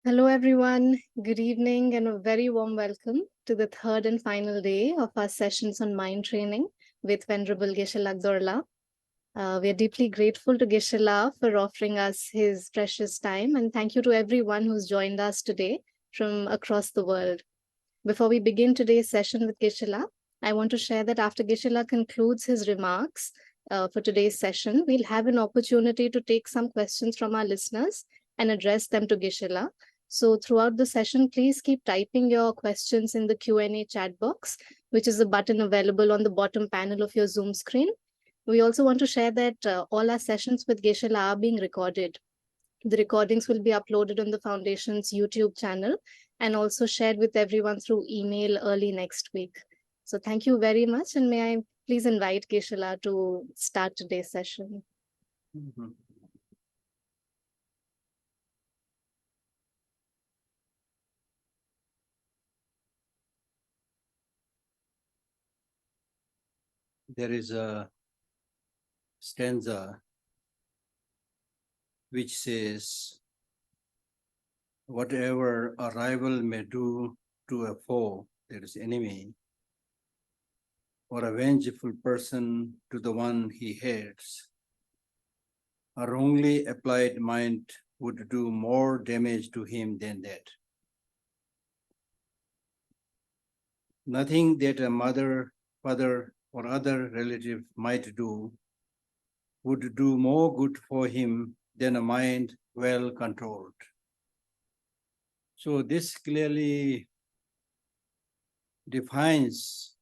Hello, everyone. Good evening, and a very warm welcome to the third and final day of our sessions on mind training with Venerable Geshe Lhakdor. We are deeply grateful to Geshe La for offering us his precious time, and thank you to everyone who's joined us today from across the world. Before we begin today's session with Geshe La, I want to share that after Geshe La concludes his remarks for today's session, we'll have an opportunity to take some questions from our listeners and address them to Geshe La. So throughout the session, please keep typing your questions in the Q&A chat box, which is a button available on the bottom panel of your Zoom screen. We also want to share that all our sessions with Geshe La are being recorded. The recordings will be uploaded on the Foundation's YouTube channel and also shared with everyone through email early next week. So thank you very much, and may I please invite Geshe La to start today's session. Mhm. There is a stanza which says, whatever a rival may do to a foe, that is enemy, or a vengeful person to the one he hates, a wrongly applied mind would do more damage to him than that. Nothing that a mother, father, or other relative might do would do more good for him than a mind well controlled. So this clearly defines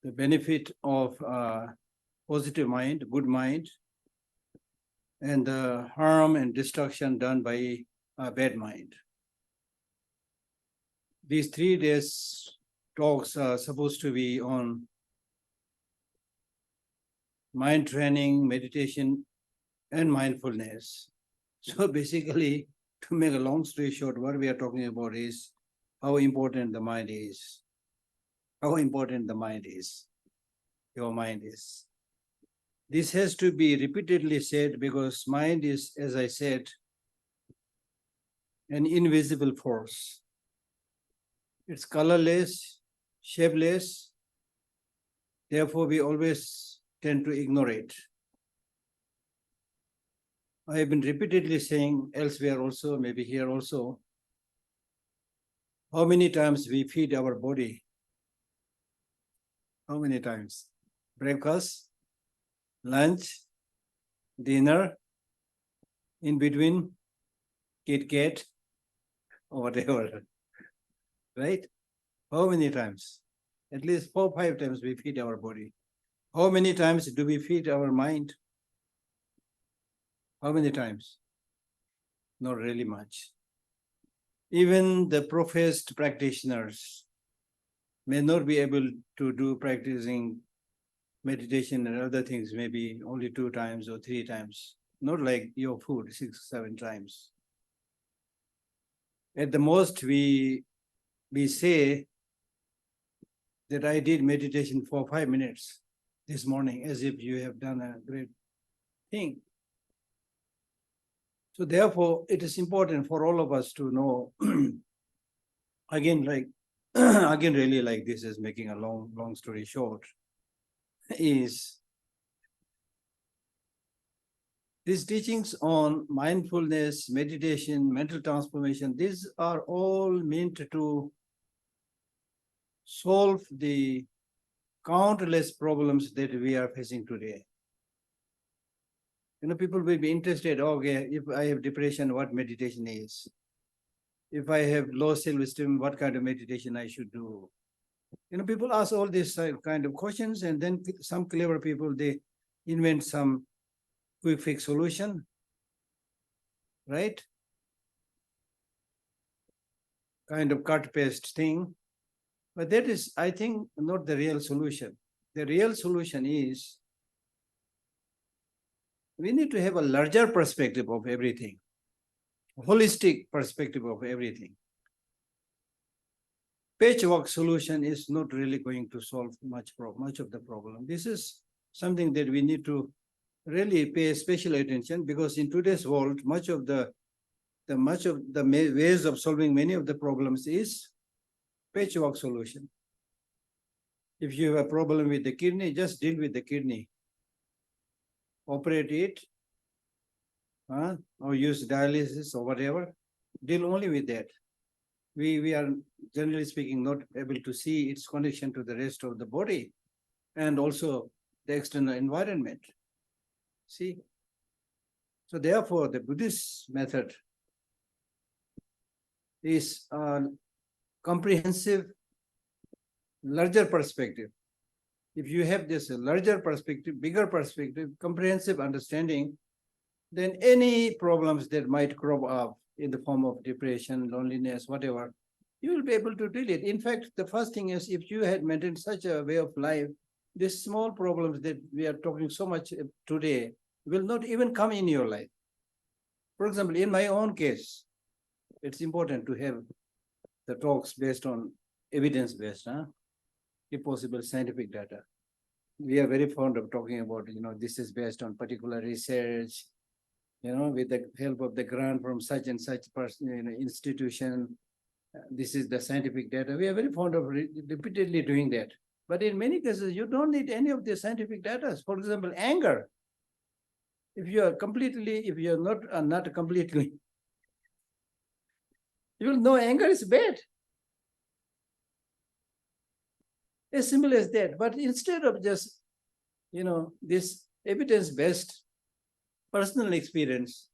the benefit of a positive mind, good mind, and the harm and destruction done by a bad mind. These 3 days talks are supposed to be on mind training, meditation, and mindfulness. So basically, to make a long story short, what we are talking about is how important the mind is. How important the mind is. Your mind is. This has to be repeatedly said because mind is, as I said, an invisible force. It's colorless, shapeless, therefore we always tend to ignore it. I have been repeatedly saying elsewhere also, maybe here also, how many times we feed our body. How many times? Breakfast, lunch, dinner, in between, Kit Kat, or whatever, right? How many times? At least 4 or 5 times we feed our body. How many times do we feed our mind? How many times? Not really much. Even the professed practitioners may not be able to do practicing meditation and other things, maybe only 2 times or 3 times, not like your food, 6 or 7 times. At the most, we say that I did meditation for 5 minutes this morning, as if you have done a great thing. So therefore, it is important for all of us to know, again, really like this is making a long story short, is these teachings on mindfulness, meditation, mental transformation, these are all meant to solve the countless problems that we are facing today. People will be interested, okay, if I have depression, what meditation is? If I have low self-esteem, what kind of meditation I should do? People ask all these kind of questions, and then some clever people, they invent some quick fix solution, right? Kind of cut paste thing. But that is, I think, not the real solution. The real solution is we need to have a larger perspective of everything, holistic perspective of everything. Patchwork solution is not really going to solve much of the problem. This is something that we need to really pay special attention, because in today's world, much of the the much of the ways of solving many of the problems is patchwork solution. If you have a problem with the kidney, just deal with the kidney. Operate it, or use dialysis or whatever. Deal only with that. We are, generally speaking, not able to see its connection to the rest of the body and also the external environment. See? So therefore, the Buddhist method is a comprehensive, larger perspective. If you have this larger perspective, bigger perspective, comprehensive understanding, then any problems that might crop up in the form of depression, loneliness, whatever, you will be able to deal it. In fact, the first thing is, if you had maintained such a way of life, these small problems that we are talking so much today will not even come in your life. For example, in my own case, it's important to have the talks based on evidence-based, if possible, scientific data. We are very fond of talking about, this is based on particular research, with the help of the grant from such and such person, institution. This is the scientific data. We are very fond of repeatedly doing that. But in many cases, you don't need any of the scientific data. For example, anger. If you are not completely, you will know anger is bad. As simple as that. But instead of just, this evidence-based personal experience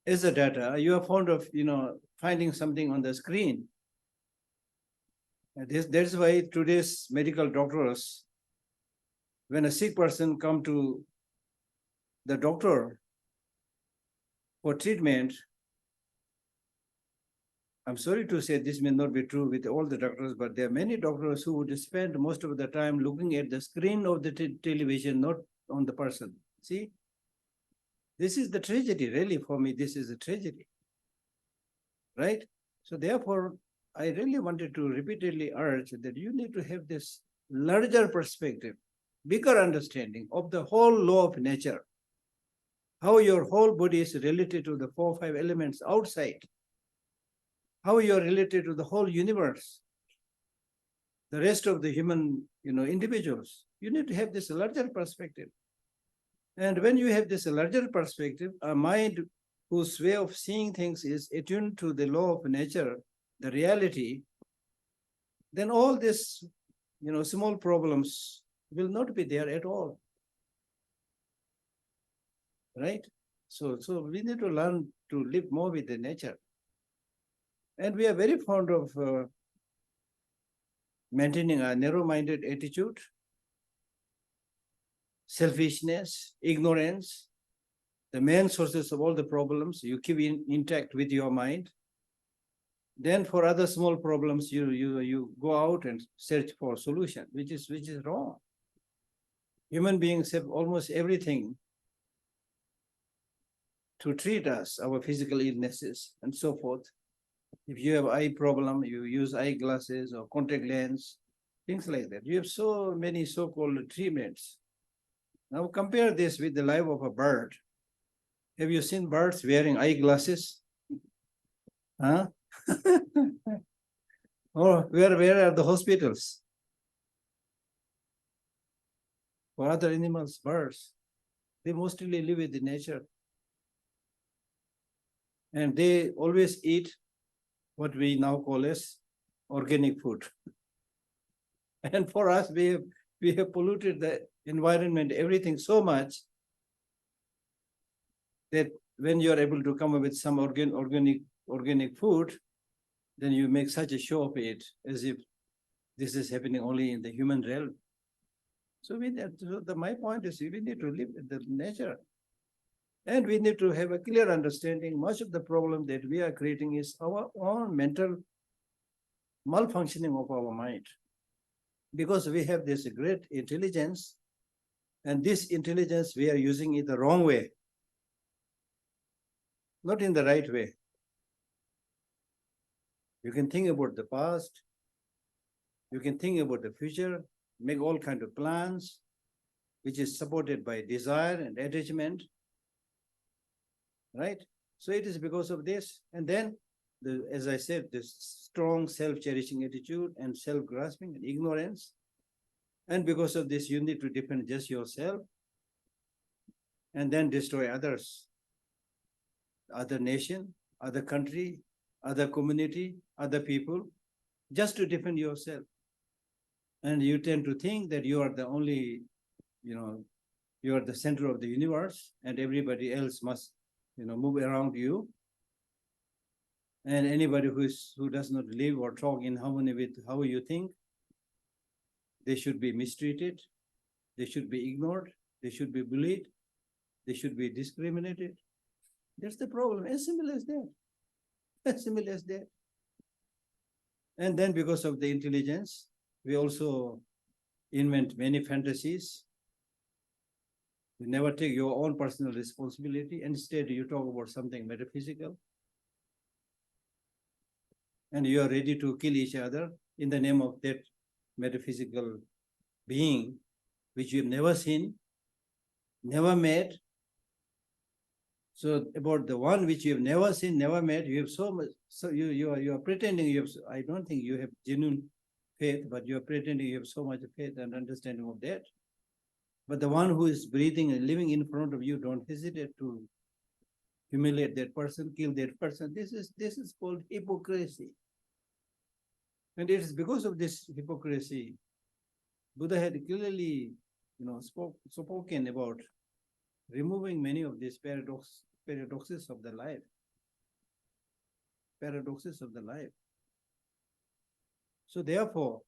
as a data, you are fond of, finding something on the screen. That's why today's medical doctors, when a sick person come to the doctor for treatment, I'm sorry to say this may not be true with all the doctors, but there are many doctors who would spend most of the time looking at the screen of the television, not on the person. See, this is the tragedy, really, for me. This is a tragedy, right? So therefore, I really wanted to repeatedly urge that you need to have this larger perspective, bigger understanding of the whole law of nature, how your whole body is related to the 4 or 5 elements outside, how you are related to the whole universe, the rest of the human, individuals. You need to have this larger perspective. And when you have this larger perspective, a mind whose way of seeing things is attuned to the law of nature, the reality, then all this, small problems will not be there at all. Right? So we need to learn to live more with the nature. And we are very fond of maintaining a narrow-minded attitude, selfishness, ignorance, the main sources of all the problems. You keep intact with your mind. Then for other small problems, you go out and search for solution, which is wrong. Human beings have almost everything to treat us, our physical illnesses and so forth. If you have eye problem, you use eyeglasses or contact lens, things like that. You have so many so-called treatments. Now compare this with the life of a bird. Have you seen birds wearing eyeglasses? Huh? Or where are the hospitals? For other animals, birds, they mostly live in the nature. And they always eat what we now call as organic food. And for us, we have polluted the environment, everything so much that when you are able to come up with some organic food, then you make such a show of it as if this is happening only in the human realm. So my point is, we need to live in the nature. And we need to have a clear understanding. Much of the problem that we are creating is our own mental malfunctioning of our mind. Because we have this great intelligence, and this intelligence, we are using it the wrong way, not in the right way. You can think about the past, you can think about the future, make all kinds of plans, which is supported by desire and attachment, right? So it is because of this. And then, as I said, this strong self-cherishing attitude and self-grasping and ignorance. And because of this, you need to defend just yourself and then destroy others, other nation, other country, other community, other people, just to defend yourself. And you tend to think that you are the only, you are the center of the universe and everybody else must, move around you. And anybody who does not live or talk in harmony with how you think, they should be mistreated, they should be ignored, they should be bullied, they should be discriminated. That's the problem, as simple as that. As simple as that. And then because of the intelligence, we also invent many fantasies. You never take your own personal responsibility. Instead, you talk about something metaphysical. And you are ready to kill each other in the name of that metaphysical being, which you've never seen, never met. So about the one which you have never seen, never met, you have so much. So you are pretending you have. I don't think you have genuine faith, but you are pretending you have so much faith and understanding of that. But the one who is breathing and living in front of you, don't hesitate to humiliate that person, kill that person. This is called hypocrisy. And it is because of this hypocrisy, Buddha had clearly, spoken about removing many of these paradoxes of the life. Paradoxes of the life. So therefore,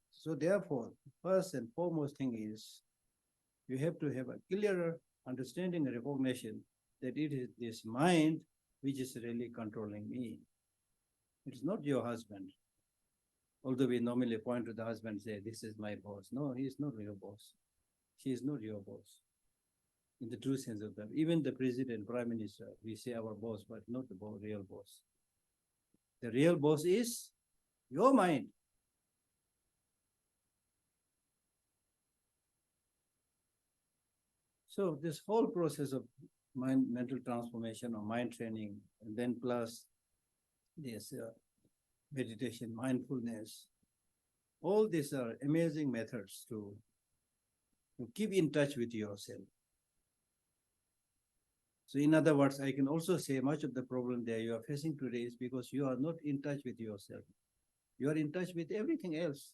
first and foremost thing is, you have to have a clearer understanding and recognition that it is this mind which is really controlling me. It is not your husband. Although we normally point to the husband and say, this is my boss. No, he is not your boss. She is not your boss. In the true sense of that, even the president, prime minister, we say our boss, but not the real boss. The real boss is your mind. So this whole process of mental transformation or mind training, and then plus this meditation, mindfulness, all these are amazing methods to keep in touch with yourself. So in other words, I can also say much of the problem that you are facing today is because you are not in touch with yourself. You are in touch with everything else.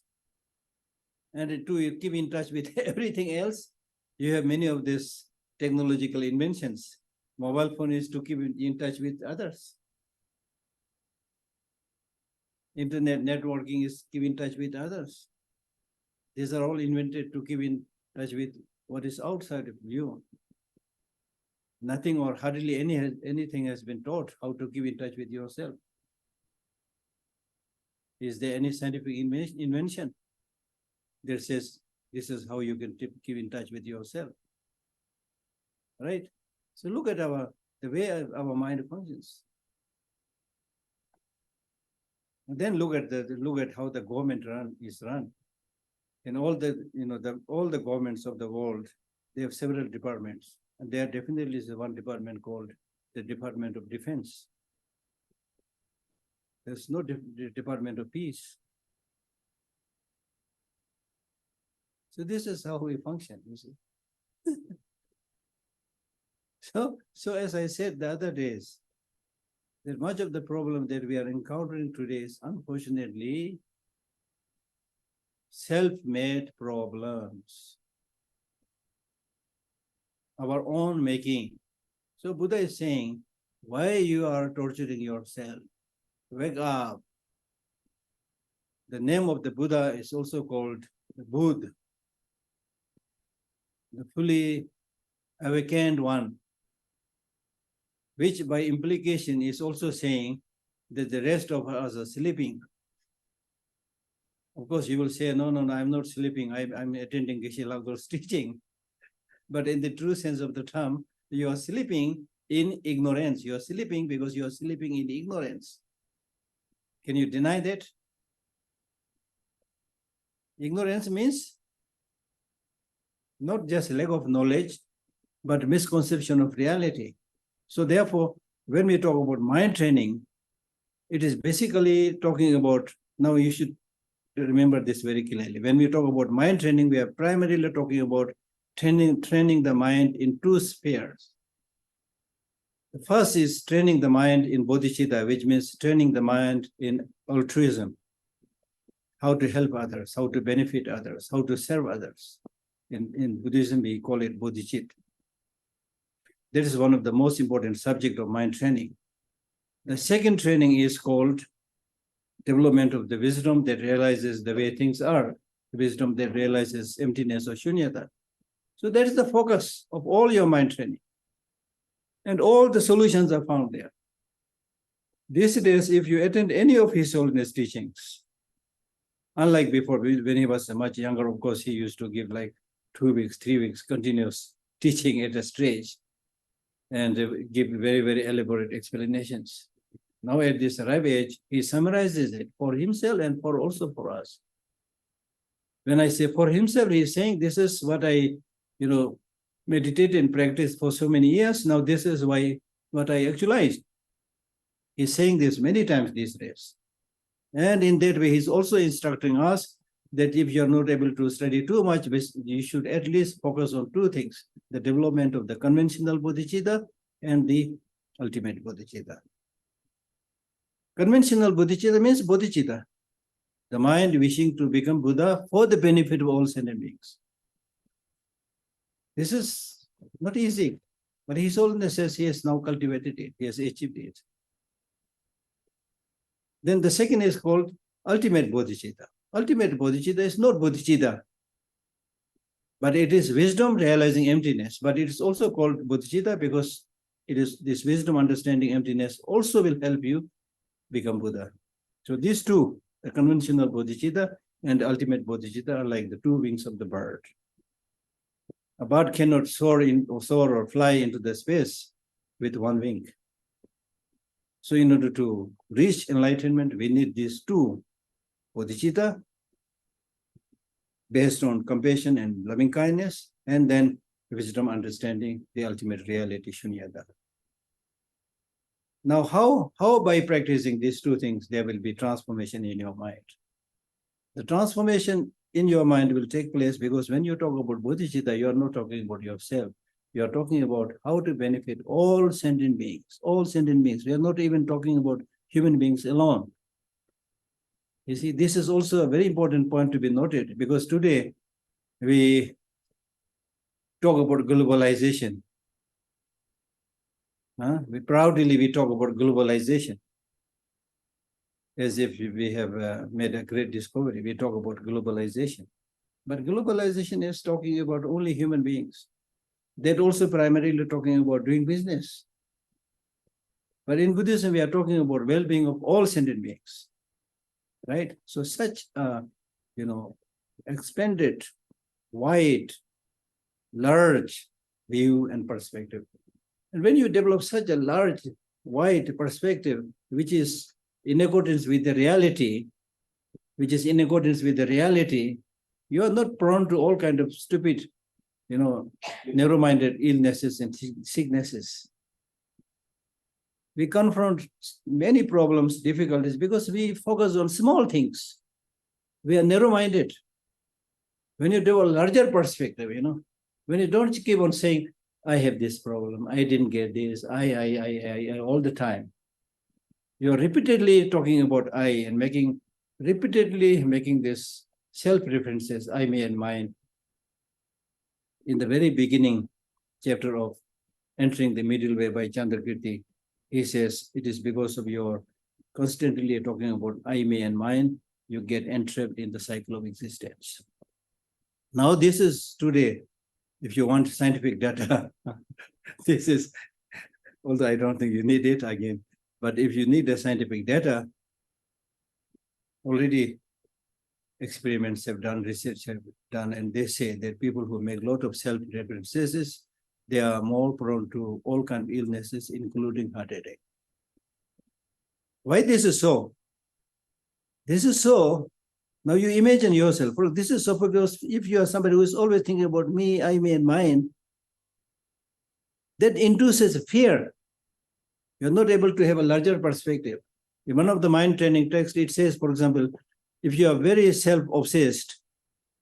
And to keep in touch with everything else, you have many of these technological inventions. Mobile phone is to keep in touch with others. Internet networking is keep in touch with others. These are all invented to keep in touch with what is outside of you. Nothing or hardly anything has been taught how to keep in touch with yourself. Is there any scientific invention that says this is how you can keep in touch with yourself? Right? So look at the way our mind functions. And then look at how the government is run. And all the governments of the world, they have several departments. And there definitely is one department called the Department of Defense. There's no Department of Peace. So this is how we function, you see. So as I said the other days, that much of the problem that we are encountering today is unfortunately self-made problems, our own making. So Buddha is saying, why you are torturing yourself? Wake up. The name of the Buddha is also called the Buddha, the fully awakened one, which by implication is also saying that the rest of us are sleeping. Of course, you will say, no, I'm not sleeping. I'm attending Geshe Lhakdor's teaching. But in the true sense of the term, you are sleeping in ignorance. You are sleeping because you are sleeping in ignorance. Can you deny that? Ignorance means not just lack of knowledge, but misconception of reality. So therefore, when we talk about mind training, it is basically talking about, now you should remember this very clearly. When we talk about mind training, we are primarily talking about training the mind in two spheres. The first is training the mind in bodhicitta, which means training the mind in altruism, how to help others, how to benefit others, how to serve others. In Buddhism, we call it bodhicitta. That is one of the most important subjects of mind training. The second training is called development of the wisdom that realizes the way things are, wisdom that realizes emptiness or shunyata. So that is the focus of all your mind training. And all the solutions are found there. These days, if you attend any of His Holiness teachings, unlike before, when he was much younger, of course, he used to give like 2 weeks, 3 weeks continuous teaching at a stretch and give very, very elaborate explanations. Now at this ripe age, he summarizes it for himself and also for us. When I say for himself, he is saying, this is what I, meditate and practice for so many years. Now this is what I actualized. He's saying this many times these days. And in that way, he's also instructing us that if you're not able to study too much, you should at least focus on two things: the development of the conventional bodhicitta and the ultimate bodhicitta. Conventional bodhicitta means bodhicitta, the mind wishing to become Buddha for the benefit of all sentient beings. This is not easy, but His Holiness says he has now cultivated it, he has achieved it. Then the second is called ultimate bodhicitta. Ultimate bodhicitta is not bodhicitta, but it is wisdom realizing emptiness. But it is also called bodhicitta because it is this wisdom understanding emptiness also will help you become Buddha. So these two, the conventional bodhicitta and the ultimate bodhicitta, are like the two wings of the bird. A bird cannot soar or fly into the space with one wing. So in order to reach enlightenment, we need these two, bodhicitta, based on compassion and loving kindness, and then wisdom understanding the ultimate reality, shunyata. Now, how by practicing these two things, there will be transformation in your mind? The transformation in your mind will take place because when you talk about bodhicitta, you are not talking about yourself. You are talking about how to benefit all sentient beings, all sentient beings. We are not even talking about human beings alone. You see, this is also a very important point to be noted because today we talk about globalization. We proudly talk about globalization as if we have made a great discovery. We talk about globalization. But globalization is talking about only human beings. They're also primarily talking about doing business. But in Buddhism, we are talking about well-being of all sentient beings, right? So such a, expanded, wide, large view and perspective. And when you develop such a large, wide perspective, which is in accordance with the reality, you are not prone to all kinds of stupid, narrow-minded illnesses and sicknesses. We confront many problems, difficulties, because we focus on small things. We are narrow-minded. When you develop a larger perspective, when you don't keep on saying, I have this problem, I didn't get this, I all the time. You're repeatedly talking about I and repeatedly making this self-references, I, me, and mine. In the very beginning chapter of Entering the Middle Way by Chandrakirti, he says, it is because of your constantly talking about I, me, and mine, you get entrapped in the cycle of existence. Now this is today, if you want scientific data, this is, although I don't think you need it again, but if you need the scientific data, already experiments have done, research have done, and they say that people who make a lot of self-references, they are more prone to all kinds of illnesses, including heart attack. Why this is so? This is so, now you imagine yourself, this is so because if you are somebody who is always thinking about me, I, me, and mine, that induces fear. You're not able to have a larger perspective. In one of the mind training texts, it says, for example, if you are very self-obsessed,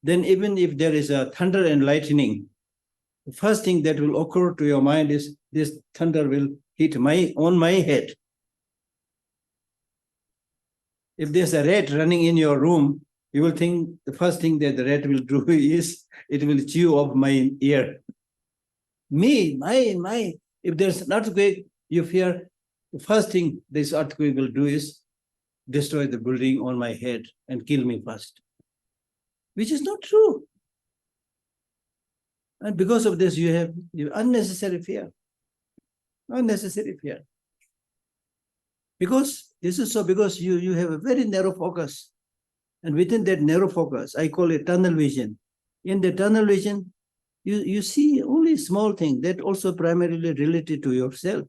then even if there is a thunder and lightning, the first thing that will occur to your mind is this thunder will hit on my head. If there's a rat running in your room, you will think the first thing that the rat will do is it will chew off my ear. If there's an earthquake, you fear the first thing this earthquake will do is destroy the building on my head and kill me first, which is not true. And because of this, you have unnecessary fear. Unnecessary fear. Because this is so because you have a very narrow focus. And within that narrow focus, I call it tunnel vision. In the tunnel vision, you see only small things that also primarily related to yourself.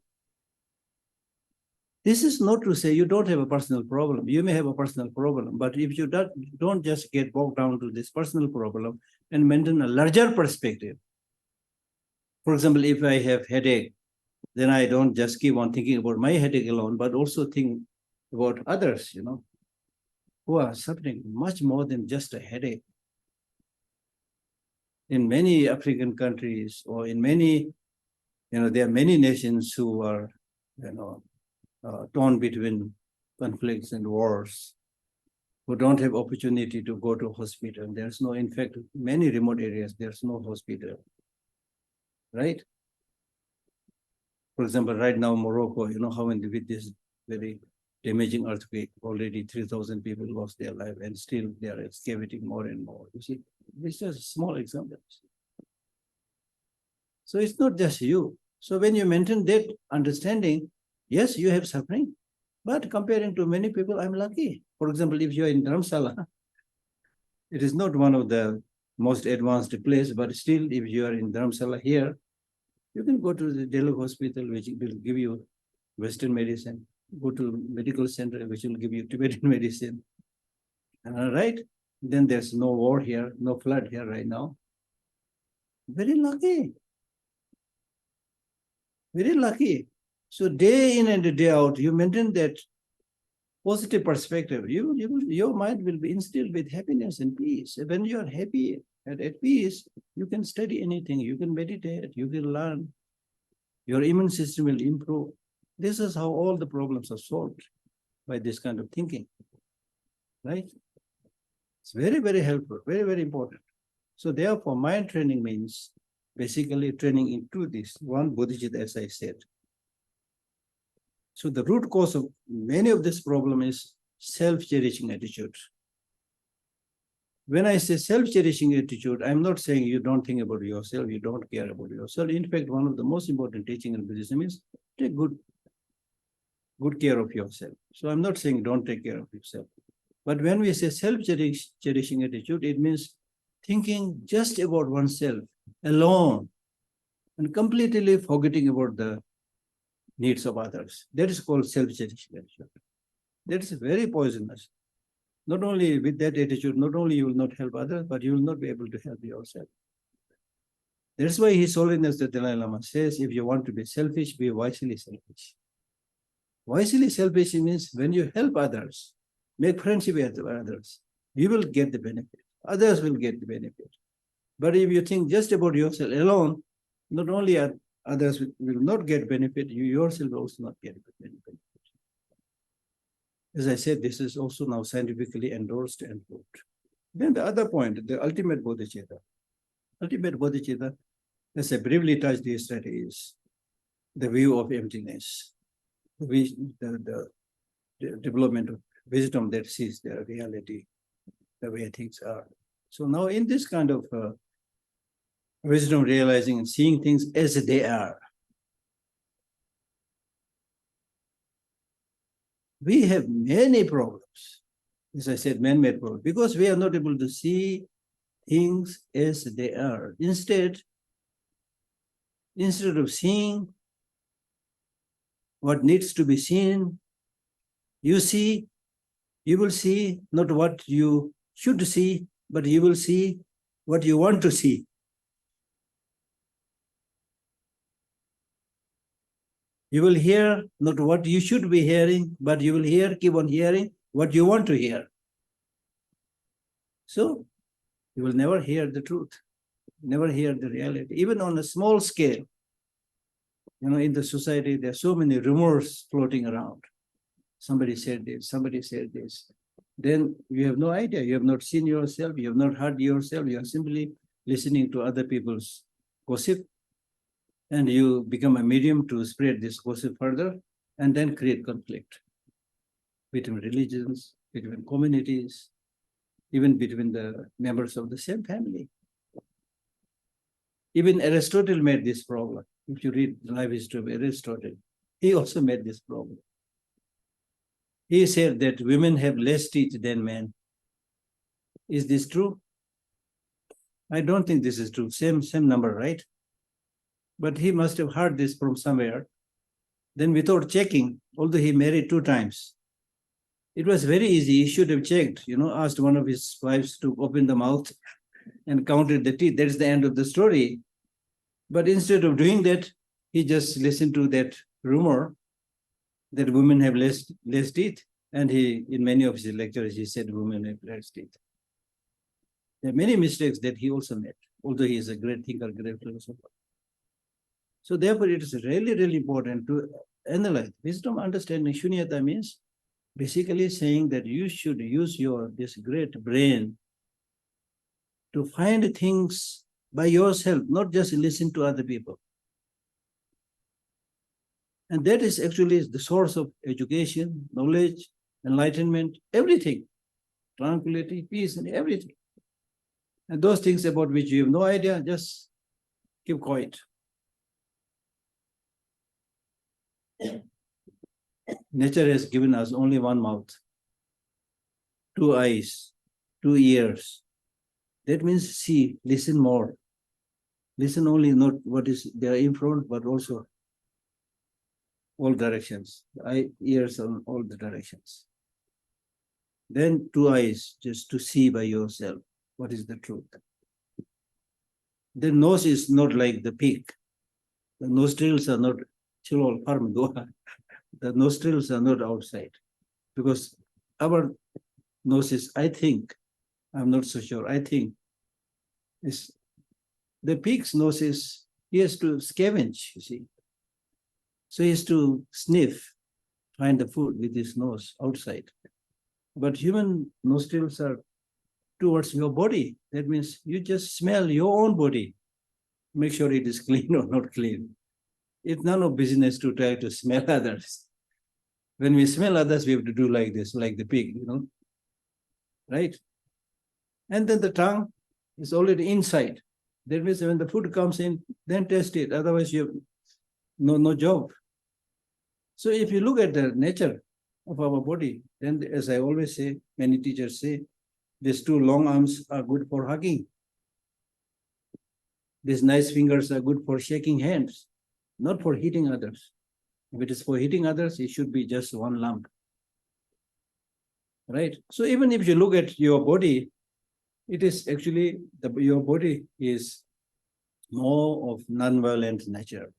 This is not to say you don't have a personal problem. You may have a personal problem, but if you don't just get bogged down to this personal problem and maintain a larger perspective. For example, if I have headache, then I don't just keep on thinking about my headache alone, but also think about others, who are suffering much more than just a headache. In many African countries or in many, there are many nations who are, torn between conflicts and wars, who don't have opportunity to go to hospital. There's no, in fact, many remote areas, there's no hospital, right? For example, right now, Morocco, how with this very damaging earthquake, already 3,000 people lost their life and still they are excavating more and more. You see, it's just small examples. So it's not just you. So when you maintain that understanding, yes, you have suffering, but comparing to many people, I'm lucky. For example, if you're in Dharamsala, it is not one of the most advanced place, but still, if you are in Dharamsala here, you can go to the Delhi hospital, which will give you Western medicine. Go to medical center, which will give you Tibetan medicine. Right? Then there's no war here, no flood here right now. Very lucky. Very lucky. So day in and day out, you maintain that positive perspective. Your mind will be instilled with happiness and peace. When you are happy and at peace, you can study anything, you can meditate, you can learn. Your immune system will improve. This is how all the problems are solved, by this kind of thinking, right? It's very, very helpful, very, very important. So therefore, mind training means basically training into this one bodhicitta, as I said. So the root cause of many of this problem is self-cherishing attitude. When I say self-cherishing attitude, I'm not saying you don't think about yourself, you don't care about yourself. In fact, one of the most important teaching in Buddhism is take good care of yourself. So I'm not saying don't take care of yourself. But when we say self-cherishing attitude, it means thinking just about oneself alone and completely forgetting about the needs of others. That is called self-cherishing attitude. That is very poisonous. Not only with that attitude, not only you will not help others, but you will not be able to help yourself. That's why His Holiness the Dalai Lama says, if you want to be selfish, be wisely selfish. Wisely selfish means when you help others, make friendship with others, you will get the benefit. Others will get the benefit. But if you think just about yourself alone, not only others will not get benefit, you yourself will also not get benefit. As I said, this is also now scientifically endorsed and proved. Then the other point, the ultimate bodhicitta. Ultimate bodhicitta, as I briefly touched this, that is the view of emptiness, the development of wisdom that sees the reality, the way things are. So now in this kind of wisdom, realizing and seeing things as they are, we have many problems. As I said, man-made problems, because we are not able to see things as they are. Instead of seeing what needs to be seen, you will see not what you should see, but you will see what you want to see. You will hear not what you should be hearing, but you will keep on hearing what you want to hear. So you will never hear the truth, never hear the reality, even on a small scale. In the society, there are so many rumors floating around. Somebody said this, somebody said this. Then you have no idea. You have not seen yourself, you have not heard yourself, you are simply listening to other people's gossip, and you become a medium to spread this gossip further and then create conflict between religions, between communities, even between the members of the same family. Even Aristotle made this problem. If you read the life history of Aristotle, he also made this problem. He said that women have less teeth than men. Is this true? I don't think this is true. Same number, right? But he must have heard this from somewhere. Then without checking, although he married 2 times, it was very easy. He should have checked, asked one of his wives to open the mouth and counted the teeth. That is the end of the story. But instead of doing that, he just listened to that rumor that women have less teeth. And in many of his lectures, he said women have less teeth. There are many mistakes that he also made, although he is a great thinker, great philosopher. So therefore, it is really, really important to analyze. Wisdom understanding shunyata means basically saying that you should use this great brain to find things by yourself, not just listen to other people. And that is actually the source of education, knowledge, enlightenment, everything, tranquility, peace, and everything. And those things about which you have no idea, just keep quiet. Nature has given us only one mouth, 2 eyes, 2 ears. That means see, listen more. Listen only not what is there in front, but also all directions. Ears on all the directions. Then 2 eyes, just to see by yourself what is the truth. The nose is not like the peak. The nostrils are not the nostrils are not outside, because our noses, I think, I'm not so sure, I think is the pig's noses, he has to scavenge, you see. So he has to sniff, find the food with his nose outside. But human nostrils are towards your body. That means you just smell your own body. Make sure it is clean or not clean. It's none of business to try to smell others. When we smell others, we have to do like this, like the pig, right? And then the tongue is already inside. That means when the food comes in, then taste it. Otherwise, you have no job. So if you look at the nature of our body, then as I always say, many teachers say, these 2 long arms are good for hugging. These nice fingers are good for shaking hands, not for hitting others. If it is for hitting others, it should be just 1 lump. Right? So even if you look at your body, it is actually, your body is more of non-violent nature.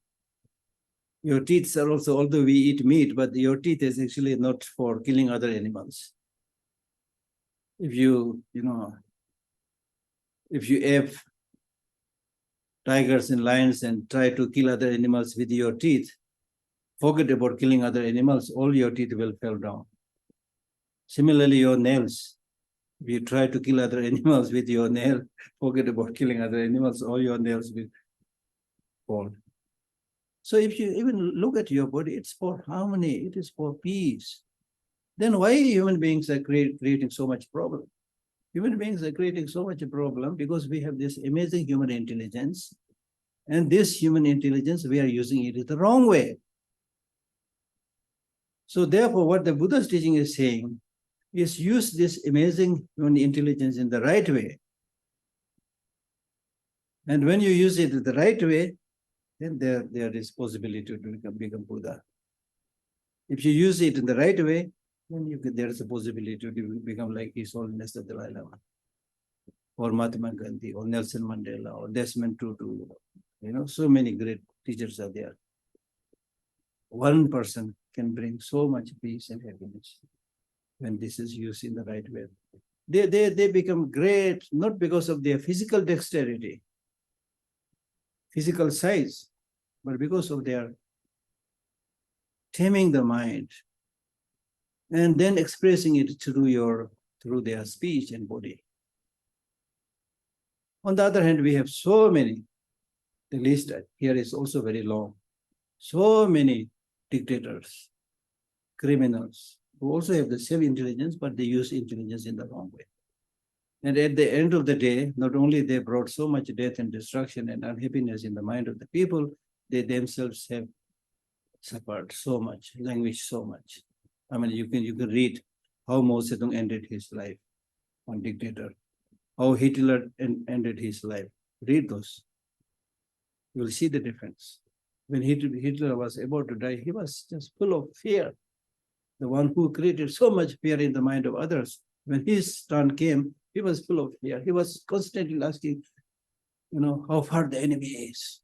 Your teeth are also, although we eat meat, but your teeth is actually not for killing other animals. If you have tigers and lions and try to kill other animals with your teeth, forget about killing other animals, all your teeth will fall down. Similarly, your nails, if you try to kill other animals with your nail, forget about killing other animals, all your nails will fall. So if you even look at your body, it's for harmony, it is for peace. Then why human beings are creating so much problem? Human beings are creating so much problem because we have this amazing human intelligence, and this human intelligence, we are using it the wrong way. So therefore, what the Buddha's teaching is saying is use this amazing human intelligence in the right way. And when you use it the right way, then there is possibility to become Buddha. If you use it in the right way, then there is a possibility to become like His Holiness the Dalai Lama, or Mahatma Gandhi, or Nelson Mandela, or Desmond Tutu. So many great teachers are there. one person can bring so much peace and happiness when this is used in the right way. They become great not because of their physical dexterity, physical size, but because of their taming the mind and then expressing it through their speech and body. On the other hand, we have so many, the list here is also very long, so many dictators, criminals, who also have the same intelligence, but they use intelligence in the wrong way. And at the end of the day, not only they brought so much death and destruction and unhappiness in the mind of the people, they themselves have suffered so much, languished so much. I mean, you can read how Mao Zedong ended his life on dictator, how Hitler ended his life. Read those. You will see the difference. When Hitler was about to die, he was just full of fear. The one who created so much fear in the mind of others. When his turn came, he was full of fear. He was constantly asking, how far the enemy is.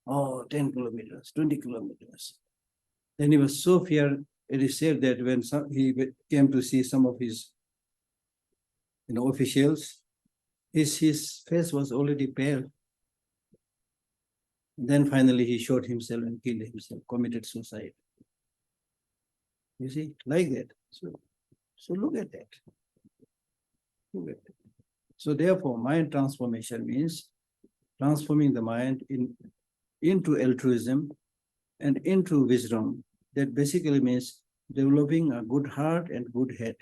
Oh, 10 kilometers, 20 kilometers. Then he was so feared. It is said that when he came to see some of his officials, his face was already pale. Then finally he shot himself and killed himself, committed suicide. You see, like that. So look at that. Look at that. So therefore, mind transformation means transforming the mind into altruism and into wisdom. That basically means developing a good heart and good head.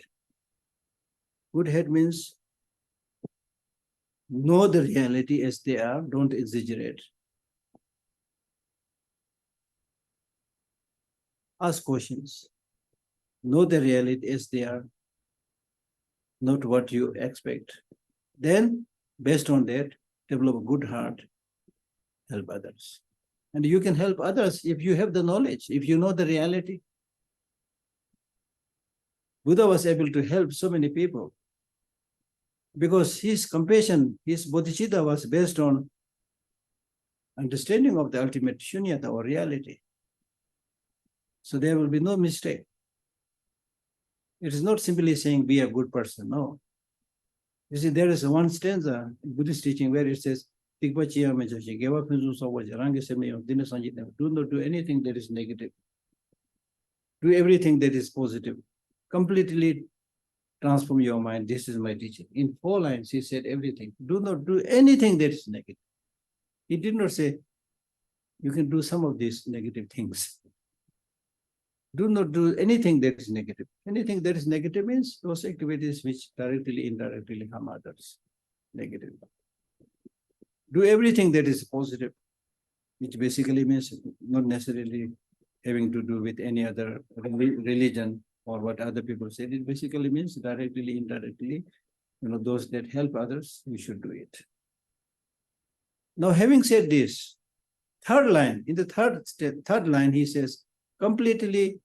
Good head means know the reality as they are, don't exaggerate. Ask questions. Know the reality as they are, not what you expect. Then, based on that, develop a good heart, help others. And you can help others if you have the knowledge, if you know the reality. Buddha was able to help so many people because his compassion, his bodhicitta was based on understanding of the ultimate shunyata or reality. So there will be no mistake. It is not simply saying be a good person, no. You see, there is one stanza in Buddhist teaching where it says, do not do anything that is negative. Do everything that is positive. Completely transform your mind. This is my teaching. In 4 lines, he said everything. Do not do anything that is negative. He did not say, you can do some of these negative things. Do not do anything that is negative. Anything that is negative means those activities which directly, indirectly harm others. Negative. Do everything that is positive, which basically means not necessarily having to do with any other religion or what other people say. It basically means directly, indirectly, those that help others, you should do it. Now, having said this, third line, in the third line, he says, completely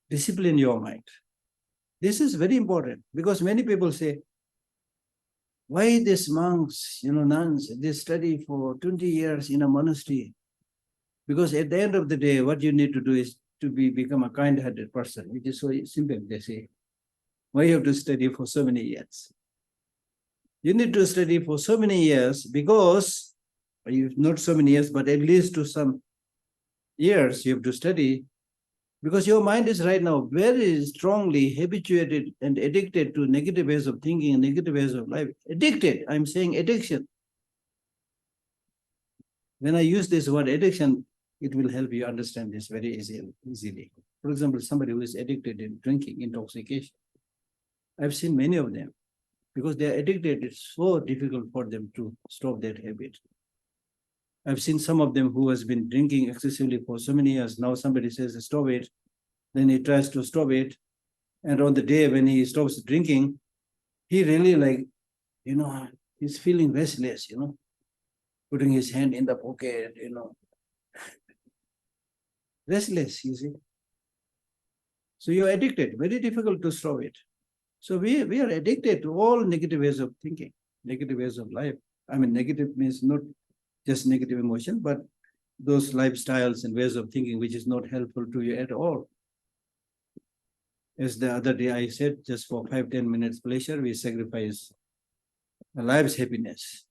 discipline your mind. This is very important because many people say, why these monks, nuns, they study for 20 years in a monastery? Because at the end of the day, what you need to do is to become a kind-hearted person, which is so simple, they say. Why you have to study for so many years? You need to study for so many years because, not so many years, but at least to some years you have to study because your mind is right now very strongly habituated and addicted to negative ways of thinking and negative ways of life. Addicted, I'm saying addiction. When I use this word addiction, it will help you understand this very easily. For example, somebody who is addicted in drinking, intoxication. I've seen many of them because they are addicted. It's so difficult for them to stop that habit. I've seen some of them who has been drinking excessively for so many years. Now somebody says, stop it. Then he tries to stop it. And on the day when he stops drinking, he really he's feeling restless, putting his hand in the pocket, restless, you see. So you're addicted, very difficult to stop it. So we are addicted to all negative ways of thinking, negative ways of life. I mean, negative means not just negative emotion, but those lifestyles and ways of thinking which is not helpful to you at all. As the other day I said, just for 5-10 minutes pleasure, we sacrifice a life's happiness,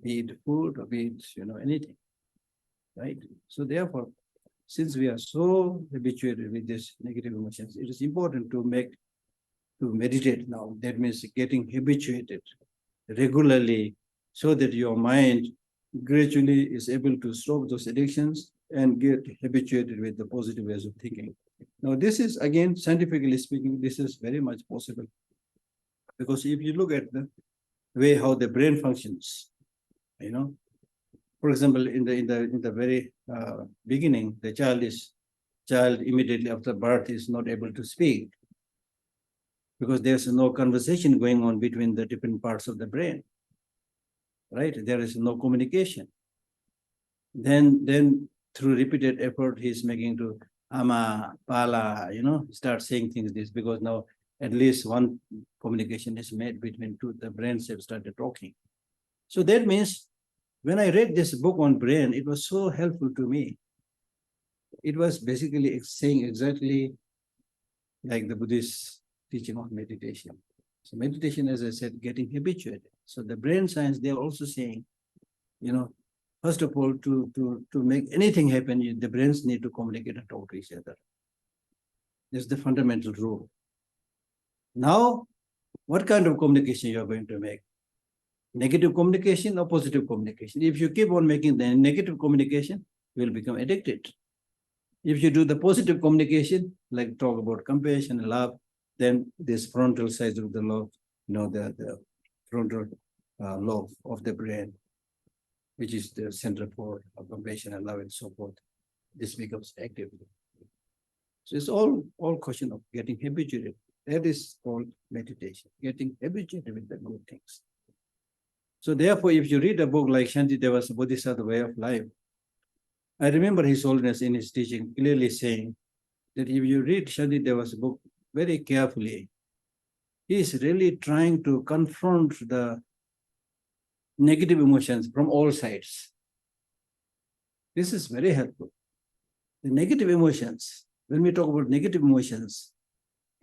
be it food or be it, anything, right? So therefore, since we are so habituated with these negative emotions, it is important to meditate now. That means getting habituated regularly so that your mind gradually is able to stop those addictions and get habituated with the positive ways of thinking. Now, this is, again, scientifically speaking, this is very much possible. Because if you look at the way how the brain functions, for example, in the very beginning, the child immediately after birth is not able to speak because there's no conversation going on between the different parts of the brain, right? There is no communication. Then through repeated effort, he's making to ama, pala, start saying things this, because now at least one communication is made between two, the brains have started talking. So that means when I read this book on brain, it was so helpful to me. It was basically saying exactly like the Buddhist teaching on meditation. So meditation, as I said, getting habituated. So the brain science, they're also saying, first of all, to make anything happen, the brains need to communicate and talk to each other. That's the fundamental rule. Now, what kind of communication you're going to make? Negative communication or positive communication? If you keep on making the negative communication, you will become addicted. If you do the positive communication, like talk about compassion and love, then this frontal side of the lobe, the frontal lobe of the brain, which is the center for compassion and love and so forth, this becomes active. So it's all question of getting habituated. That is called meditation, getting habituated with the good things. So therefore, if you read a book like Shantideva's Bodhisattva Way of Life, I remember His Holiness in his teaching clearly saying that if you read Shantideva's book very carefully, he is really trying to confront the negative emotions from all sides. This is very helpful. The negative emotions, when we talk about negative emotions,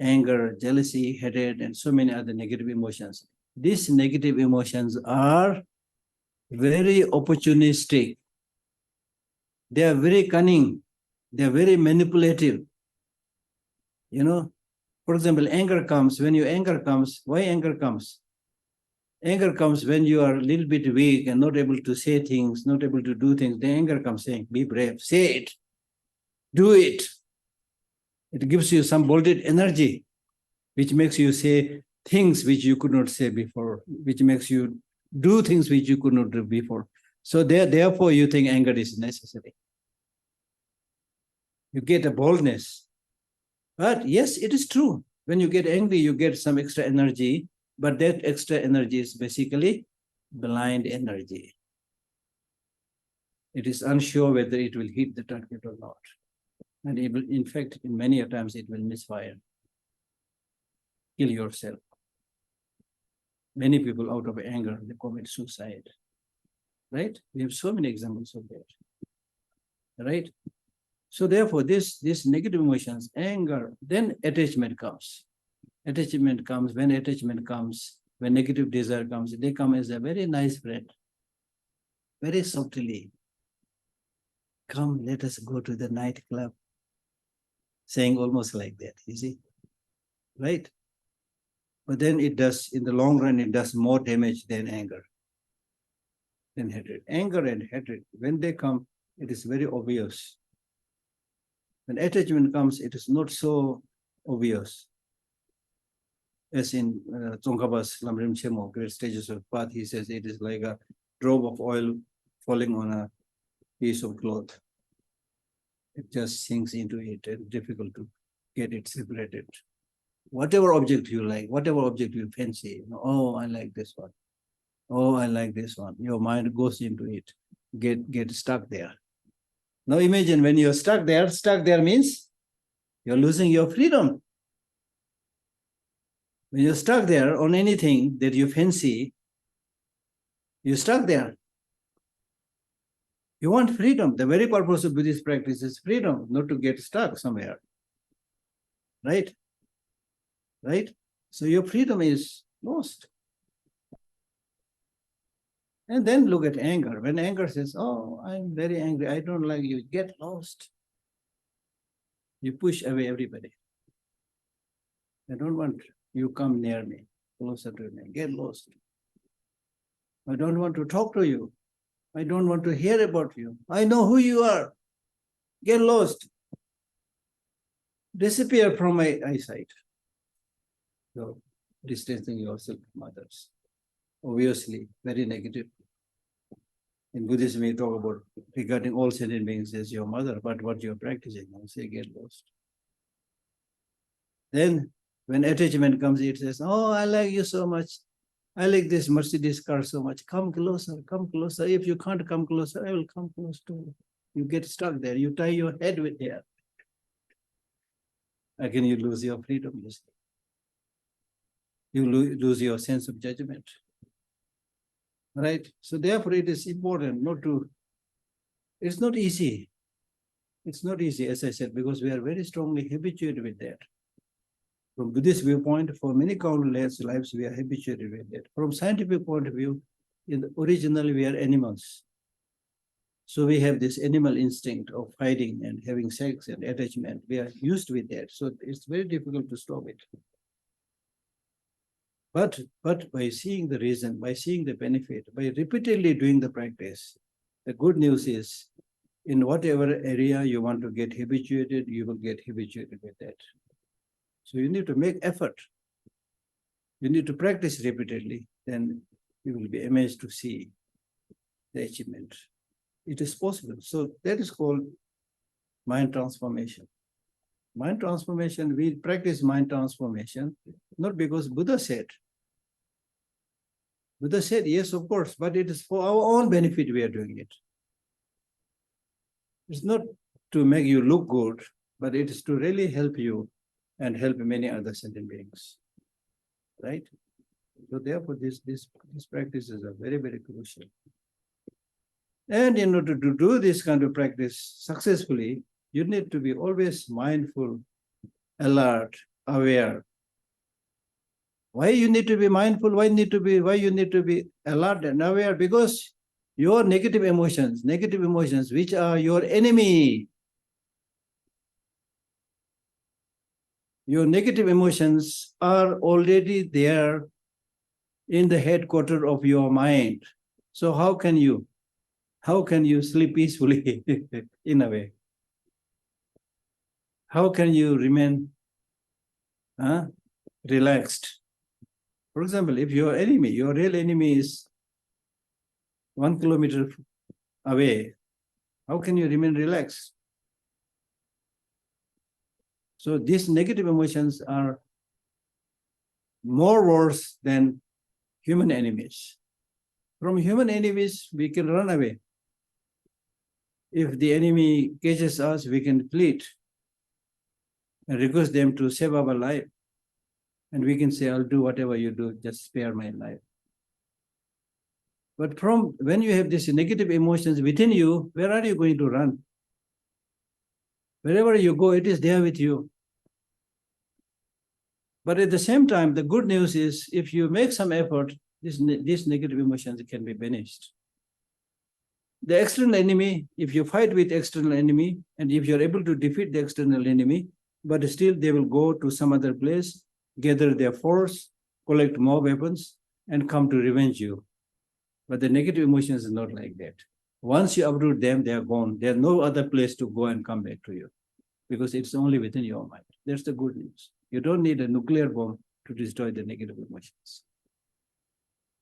anger, jealousy, hatred, and so many other negative emotions, these negative emotions are very opportunistic. They are very cunning. They are very manipulative. For example, anger comes. When anger comes, why anger comes? Anger comes when you are a little bit weak and not able to say things, not able to do things. Then anger comes saying, be brave, say it, do it. It gives you some bolted energy, which makes you say things which you could not say before, which makes you do things which you could not do before. So therefore, you think anger is necessary. You get a boldness. But yes, it is true. When you get angry, you get some extra energy, but that extra energy is basically blind energy. It is unsure whether it will hit the target or not. And it will, in fact, in many times, it will misfire. Kill yourself. Many people out of anger, they commit suicide. Right? We have so many examples of that. Right? So therefore, these negative emotions, anger, then attachment comes. Attachment comes. When attachment comes, when negative desire comes, they come as a very nice friend. Very softly. Come, let us go to the nightclub. Saying almost like that, you see? Right? But then it does, in the long run, it does more damage than anger, than hatred. Anger and hatred, when they come, it is very obvious. When attachment comes, it is not so obvious. As in Tsongkhapa's Lamrim Chemo, Great Stages of Path, he says it is like a drop of oil falling on a piece of cloth. It just sinks into it and difficult to get it separated. Whatever object you like, whatever object you fancy, oh, I like this one. Oh, I like this one. Your mind goes into it, get stuck there. Now imagine when you're stuck there means you're losing your freedom. When you're stuck there on anything that you fancy, you're stuck there. You want freedom. The very purpose of Buddhist practice is freedom, not to get stuck somewhere. Right? Right? So your freedom is lost. And then look at anger. When anger says, oh, I'm very angry, I don't like you, get lost. You push away everybody. I don't want you come near me, closer to me, get lost. I don't want to talk to you. I don't want to hear about you. I know who you are. Get lost. Disappear from my eyesight. So distancing yourself from others. Obviously, very negative. In Buddhism, we talk about regarding all sentient beings as your mother, but what you're practicing, I say get lost. Then when attachment comes, it says, oh, I like you so much. I like this Mercedes car so much. Come closer, come closer. If you can't come closer, I will come close to you. You get stuck there. You tie your head with hair. Again, you lose your freedom. You lose your sense of judgment. Right? So therefore, it is important not to, it's not easy. It's not easy, as I said, because we are very strongly habituated with that. From Buddhist viewpoint, for many countless lives, we are habituated with that. From scientific point of view, originally we are animals. So we have this animal instinct of fighting and having sex and attachment. We are used with that. So it's very difficult to stop it. But by seeing the reason, by seeing the benefit, by repeatedly doing the practice, the good news is, in whatever area you want to get habituated, you will get habituated with that. So you need to make effort. You need to practice repeatedly, then you will be amazed to see the achievement. It is possible. So that is called mind transformation. Mind transformation, we practice mind transformation, not because Buddha said. Buddha said, yes, of course, but it is for our own benefit we are doing it. It's not to make you look good, but it is to really help you and help many other sentient beings. Right? So therefore, these practices are very, very crucial. And in order to do this kind of practice successfully, you need to be always mindful, alert, aware. Why you need to be mindful? Why you need to be alert and aware? Because your negative emotions, which are your enemy. Your negative emotions are already there in the headquarters of your mind. So how can you sleep peacefully in a way? How can you remain relaxed? For example, if your real enemy is 1 kilometer away, how can you remain relaxed? So these negative emotions are more worse than human enemies. From human enemies, we can run away. If the enemy catches us, we can plead and request them to save our life. And we can say, I'll do whatever you do, just spare my life. But from when you have these negative emotions within you, where are you going to run? Wherever you go, it is there with you. But at the same time, the good news is, if you make some effort, these negative emotions can be banished. The external enemy, if you fight with external enemy, and if you're able to defeat the external enemy, but still they will go to some other place, gather their force, collect more weapons, and come to revenge you. But the negative emotions is not like that. Once you uproot them, they are gone. There's no other place to go and come back to you, because it's only within your mind. That's the good news. You don't need a nuclear bomb to destroy the negative emotions.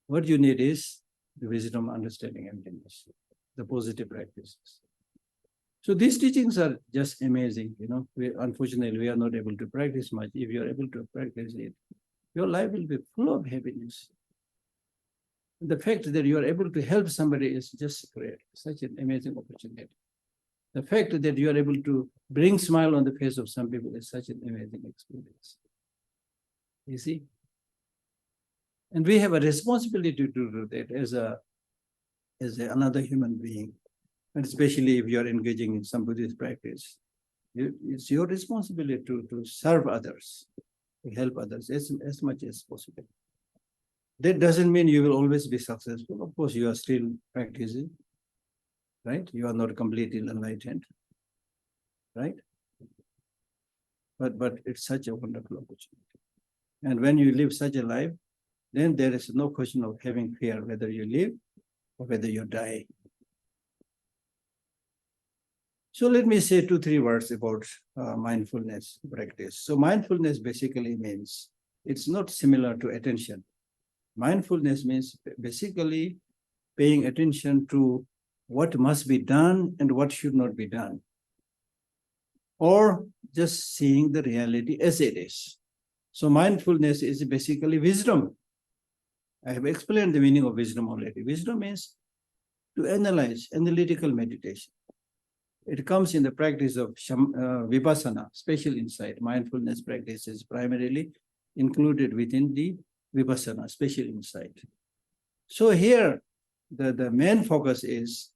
What you need is the wisdom, understanding, and emptiness, the positive practices. So these teachings are just amazing. Unfortunately, we are not able to practice much. If you are able to practice it, your life will be full of happiness. The fact that you are able to help somebody is just great, such an amazing opportunity. The fact that you are able to bring smile on the face of some people is such an amazing experience. You see? And we have a responsibility to do that as another human being. And especially if you are engaging in some Buddhist practice, it's your responsibility to serve others, to help others as much as possible. That doesn't mean you will always be successful. Of course, you are still practicing, right? You are not completely enlightened, right? But it's such a wonderful opportunity. And when you live such a life, then there is no question of having fear whether you live or whether you die. So let me say 2-3 words about mindfulness practice. So mindfulness basically means it's not similar to attention. Mindfulness means basically paying attention to what must be done and what should not be done, or just seeing the reality as it is. So mindfulness is basically wisdom. I have explained the meaning of wisdom already. Wisdom means to analyze, analytical meditation. It comes in the practice of vipassana, special insight. Mindfulness practice is primarily included within the vipassana, special insight. So here, the main focus is,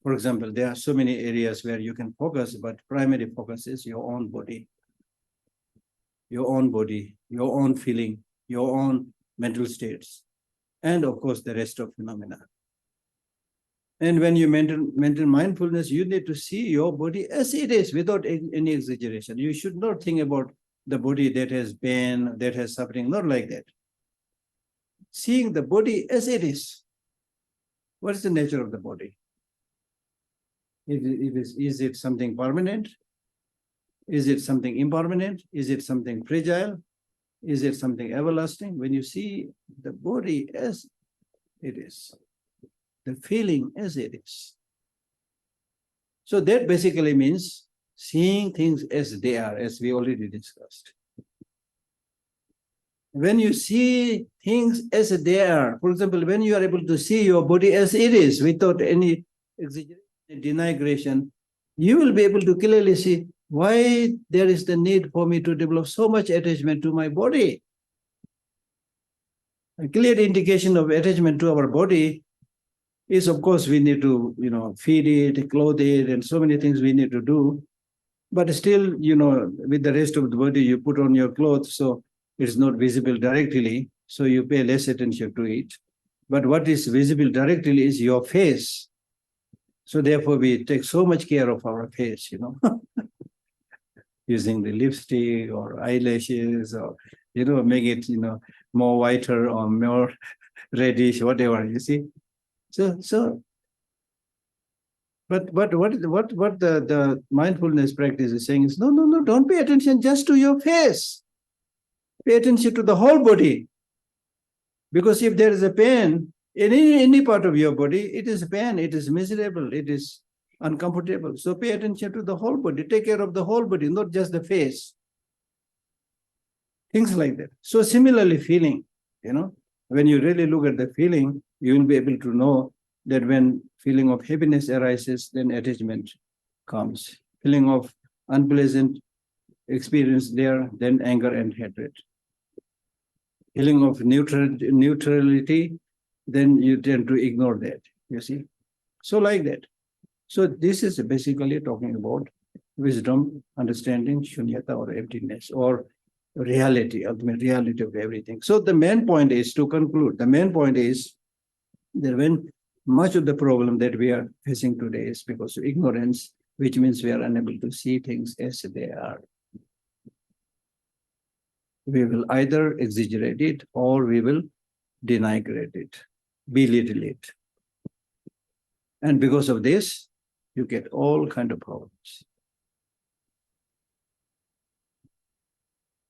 for example, there are so many areas where you can focus, but primary focus is your own body, your own feeling, your own mental states, and of course, the rest of phenomena. And when you maintain mindfulness, you need to see your body as it is without any exaggeration. You should not think about the body that has pain, that has suffering, not like that. Seeing the body as it is. What is the nature of the body? Is it something permanent? Is it something impermanent? Is it something fragile? Is it something everlasting? When you see the body as it is, the feeling as it is. So that basically means seeing things as they are, as we already discussed. When you see things as they are, for example, when you are able to see your body as it is without any exaggeration, denigration, you will be able to clearly see why there is the need for me to develop so much attachment to my body. A clear indication of attachment to our body is, of course, we need to, feed it, clothe it, and so many things we need to do. But still, with the rest of the body, you put on your clothes, so it's not visible directly, so you pay less attention to it. But what is visible directly is your face. So therefore, we take so much care of our face, using the lipstick or eyelashes, or, make it, more whiter or more reddish, whatever, you see. But what the mindfulness practice is saying is, no, don't pay attention just to your face. Pay attention to the whole body. Because if there is a pain in any part of your body, it is pain, it is miserable, it is uncomfortable. So pay attention to the whole body. Take care of the whole body, not just the face. Things like that. So similarly, feeling, when you really look at the feeling, you will be able to know that when feeling of happiness arises, then attachment comes. Feeling of unpleasant experience there, then anger and hatred. Feeling of neutrality, then you tend to ignore that, you see. So like that. So this is basically talking about wisdom, understanding, shunyata, or emptiness, or reality, ultimate reality of everything. So the main point is, to conclude, the main point is that when much of the problem that we are facing today is because of ignorance, which means we are unable to see things as they are. We will either exaggerate it or we will denigrate it, belittle it. And because of this, you get all kinds of problems.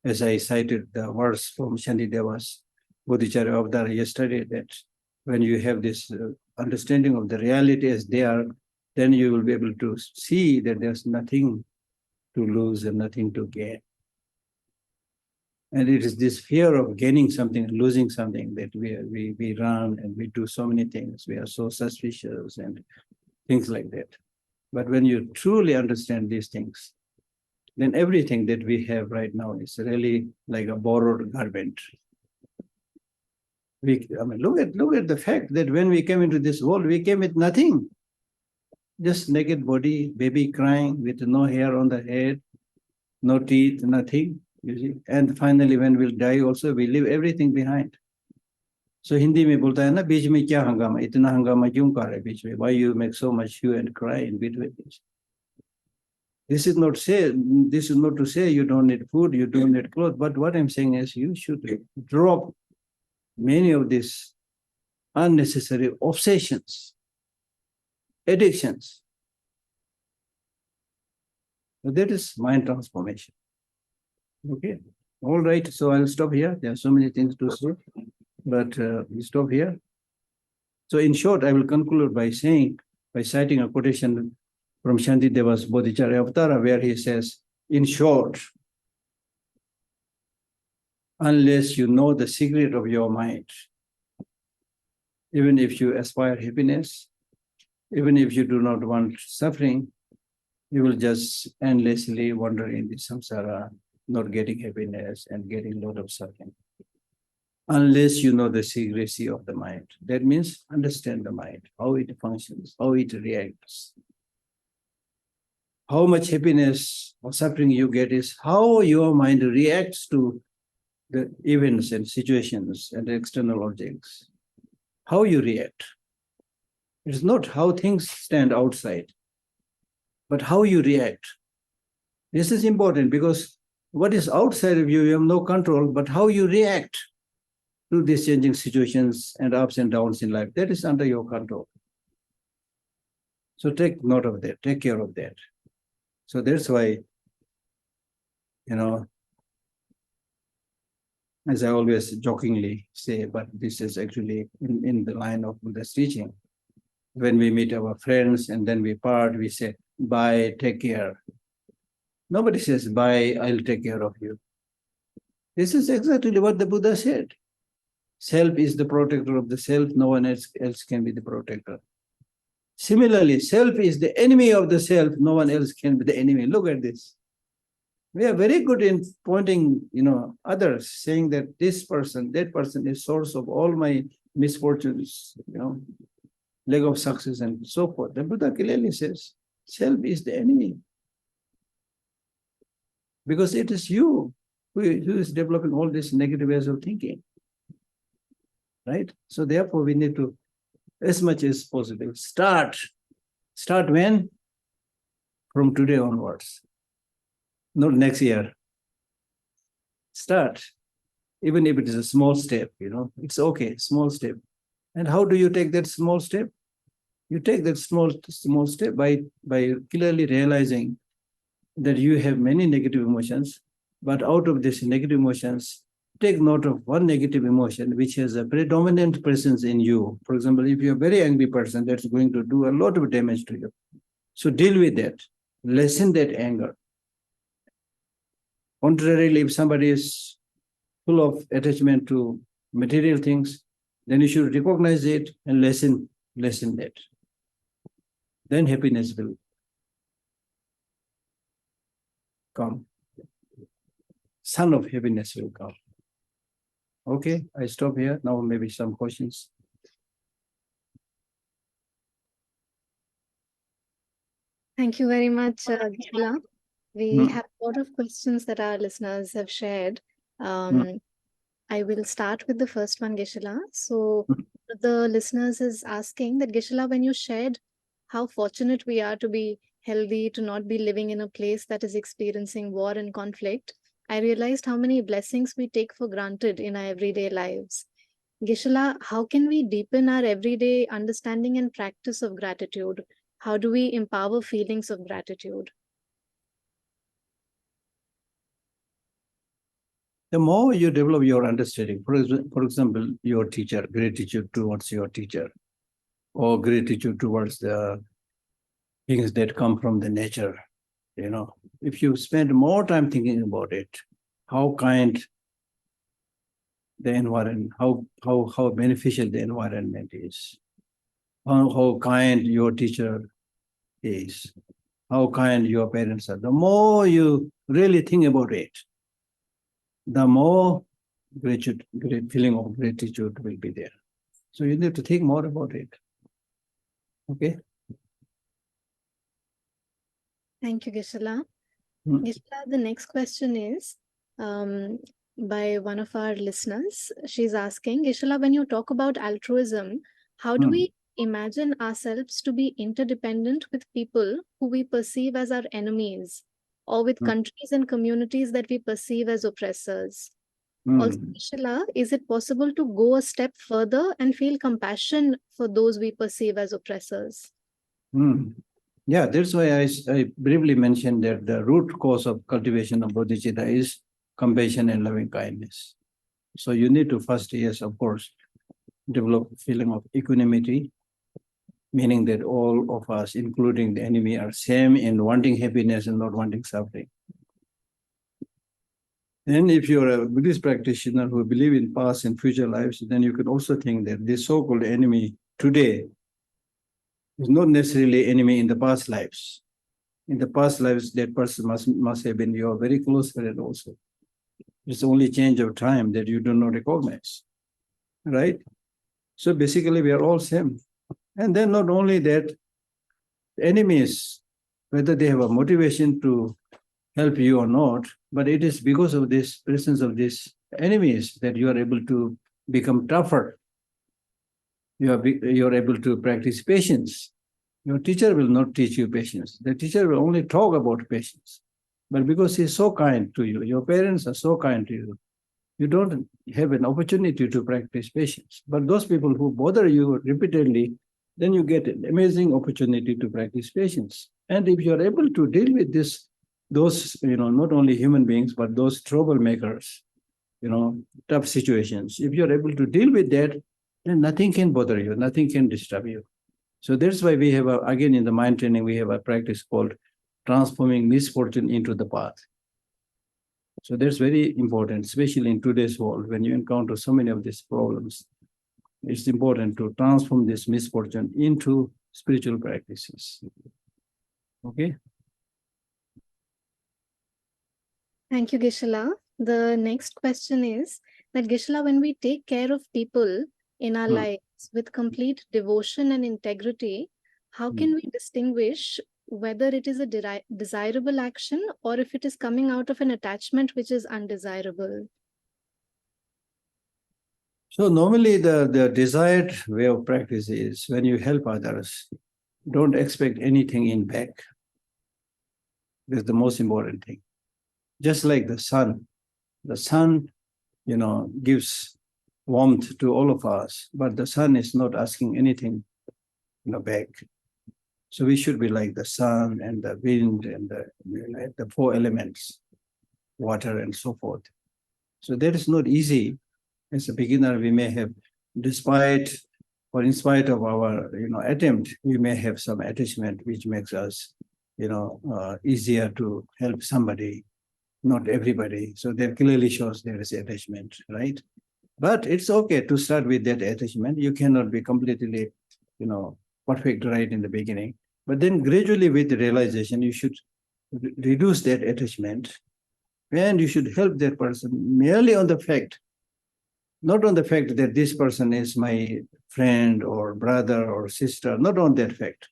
As I cited the verse from Shantideva's Bodhicharya Avadara yesterday, that when you have this understanding of the reality as they are, then you will be able to see that there's nothing to lose and nothing to gain. And it is this fear of gaining something and losing something that we run and we do so many things. We are so suspicious and things like that. But when you truly understand these things, then everything that we have right now is really like a borrowed garment. Look at the fact that when we came into this world, we came with nothing. Just naked body, baby crying with no hair on the head, no teeth, nothing, you see. And finally, when we'll die also, we leave everything behind. So Hindi में बोलता है ना बीच में क्या हंगामा इतना हंगामा क्यों कर रहे बीच में why you make so much hue and cry in between. This is not to say you don't need food, you don't need clothes, but what I'm saying is you should drop many of these unnecessary obsessions, addictions. So that is mind transformation. Okay, all right. So I'll stop here. There are so many things to say, but we stop here. So in short, I will conclude by citing a quotation from Shantideva's Bodhicharya Avatara, where he says, in short, unless you know the secret of your mind, even if you aspire happiness, even if you do not want suffering, you will just endlessly wander in the samsara, not getting happiness and getting a lot of suffering. Unless you know the secrecy of the mind. That means understand the mind, how it functions, how it reacts. How much happiness or suffering you get is how your mind reacts to the events and situations and external objects. How you react. It's not how things stand outside, but how you react. This is important because what is outside of you, you have no control, but how you react to these changing situations and ups and downs in life, that is under your control. So take note of that, take care of that. So that's why, as I always jokingly say, but this is actually in the line of Buddha's teaching. When we meet our friends and then we part, we say, bye, take care. Nobody says, bye, I'll take care of you. This is exactly what the Buddha said. Self is the protector of the self, no one else can be the protector. Similarly, self is the enemy of the self, no one else can be the enemy. Look at this. We are very good in pointing, others, saying that this person, that person is source of all my misfortunes, lack of success and so forth. The Buddha clearly says, self is the enemy. Because it is you who is developing all these negative ways of thinking. Right? So therefore, we need to, as much as possible, start. Start when? From today onwards. Not next year. Start. Even if it is a small step, it's okay, small step. And how do you take that small step? You take that small step by clearly realizing that you have many negative emotions, but out of these negative emotions, take note of one negative emotion which has a predominant presence in you. For example, if you're a very angry person, that's going to do a lot of damage to you. So deal with that. Lessen that anger. Contrarily, if somebody is full of attachment to material things, then you should recognize it and lessen that. Then happiness will come. Sun of happiness will come. Okay, I stop here. Now maybe some questions. Thank you very much, Geshe. We have a lot of questions that our listeners have shared. I will start with the first one, Geshe. So the listeners is asking that, Geshe, when you shared how fortunate we are to be healthy, to not be living in a place that is experiencing war and conflict, I realized how many blessings we take for granted in our everyday lives. Geshe, how can we deepen our everyday understanding and practice of gratitude? How do we empower feelings of gratitude? The more you develop your understanding, for example, your teacher, gratitude towards your teacher, or gratitude towards the things that come from the nature, if you spend more time thinking about it, how kind the environment, how beneficial the environment is, how kind your teacher is, how kind your parents are. The more you really think about it, the more great feeling of gratitude will be there. So you need to think more about it. Okay? Thank you, Geshe-la. Hmm. Geshe-la, the next question is by one of our listeners. She's asking, Geshe-la, when you talk about altruism, how do Hmm. we imagine ourselves to be interdependent with people who we perceive as our enemies, or with Hmm. countries and communities that we perceive as oppressors? Also, Hmm. Geshe-la, is it possible to go a step further and feel compassion for those we perceive as oppressors? Hmm. Yeah, that's why I briefly mentioned that the root cause of cultivation of bodhicitta is compassion and loving kindness. So you need to first, yes, of course, develop a feeling of equanimity, meaning that all of us, including the enemy, are same in wanting happiness and not wanting suffering. And if you're a Buddhist practitioner who believe in past and future lives, then you can also think that this so-called enemy today is not necessarily enemy in the past lives. In the past lives, that person must have been your very close friend also. It's only change of time that you do not recognize, right? So basically, we are all same. And then not only that, enemies, whether they have a motivation to help you or not, but it is because of this presence of these enemies that you are able to become tougher. You are able to practice patience. Your teacher will not teach you patience. The teacher will only talk about patience. But because he's so kind to you, your parents are so kind to you, you don't have an opportunity to practice patience. But those people who bother you repeatedly, then you get an amazing opportunity to practice patience. And if you're able to deal with those, not only human beings, but those troublemakers, tough situations, if you're able to deal with that, then nothing can bother you, nothing can disturb you. So that's why we have, again, in the mind training, we have a practice called transforming misfortune into the path. So that's very important, especially in today's world when you encounter so many of these problems. It's important to transform this misfortune into spiritual practices. Okay. Thank you, Geshe-la. The next question is that, Geshe-la, when we take care of people in our Hmm. lives with complete devotion and integrity, how Hmm. can we distinguish whether it is a desirable action or if it is coming out of an attachment which is undesirable? So normally the desired way of practice is when you help others, don't expect anything in back. That's the most important thing. Just like the sun, gives warmth to all of us, but the sun is not asking anything, back. So we should be like the sun and the wind and the four elements, water and so forth. So that is not easy. As a beginner, we may have, despite or in spite of our attempt, we may have some attachment which makes us easier to help somebody, not everybody. So that clearly shows there is attachment, right? But it's okay to start with that attachment. You cannot be completely, perfect right in the beginning. But then gradually with the realization, you should reduce that attachment and you should help that person merely on the fact, not on the fact that this person is my friend or brother or sister, not on that fact.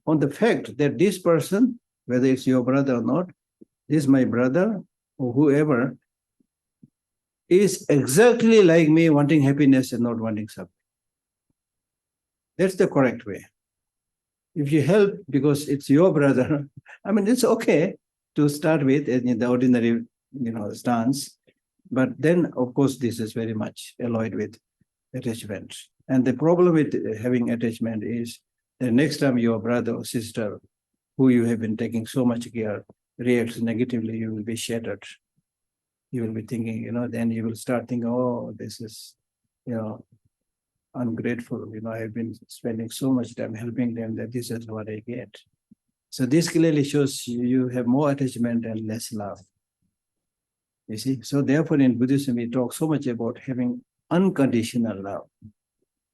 On the fact that this person, whether it's your brother or not, this is my brother or whoever, is exactly like me, wanting happiness and not wanting suffering. That's the correct way. If you help because it's your brother, I mean, it's okay to start with in the ordinary, stance. But then, of course, this is very much alloyed with attachment. And the problem with having attachment is the next time your brother or sister, who you have been taking so much care, reacts negatively, you will be shattered. You will be thinking, then you will start thinking, oh, this is, ungrateful. I've been spending so much time helping them that this is what I get. So this clearly shows you have more attachment and less love. You see, so therefore in Buddhism we talk so much about having unconditional love.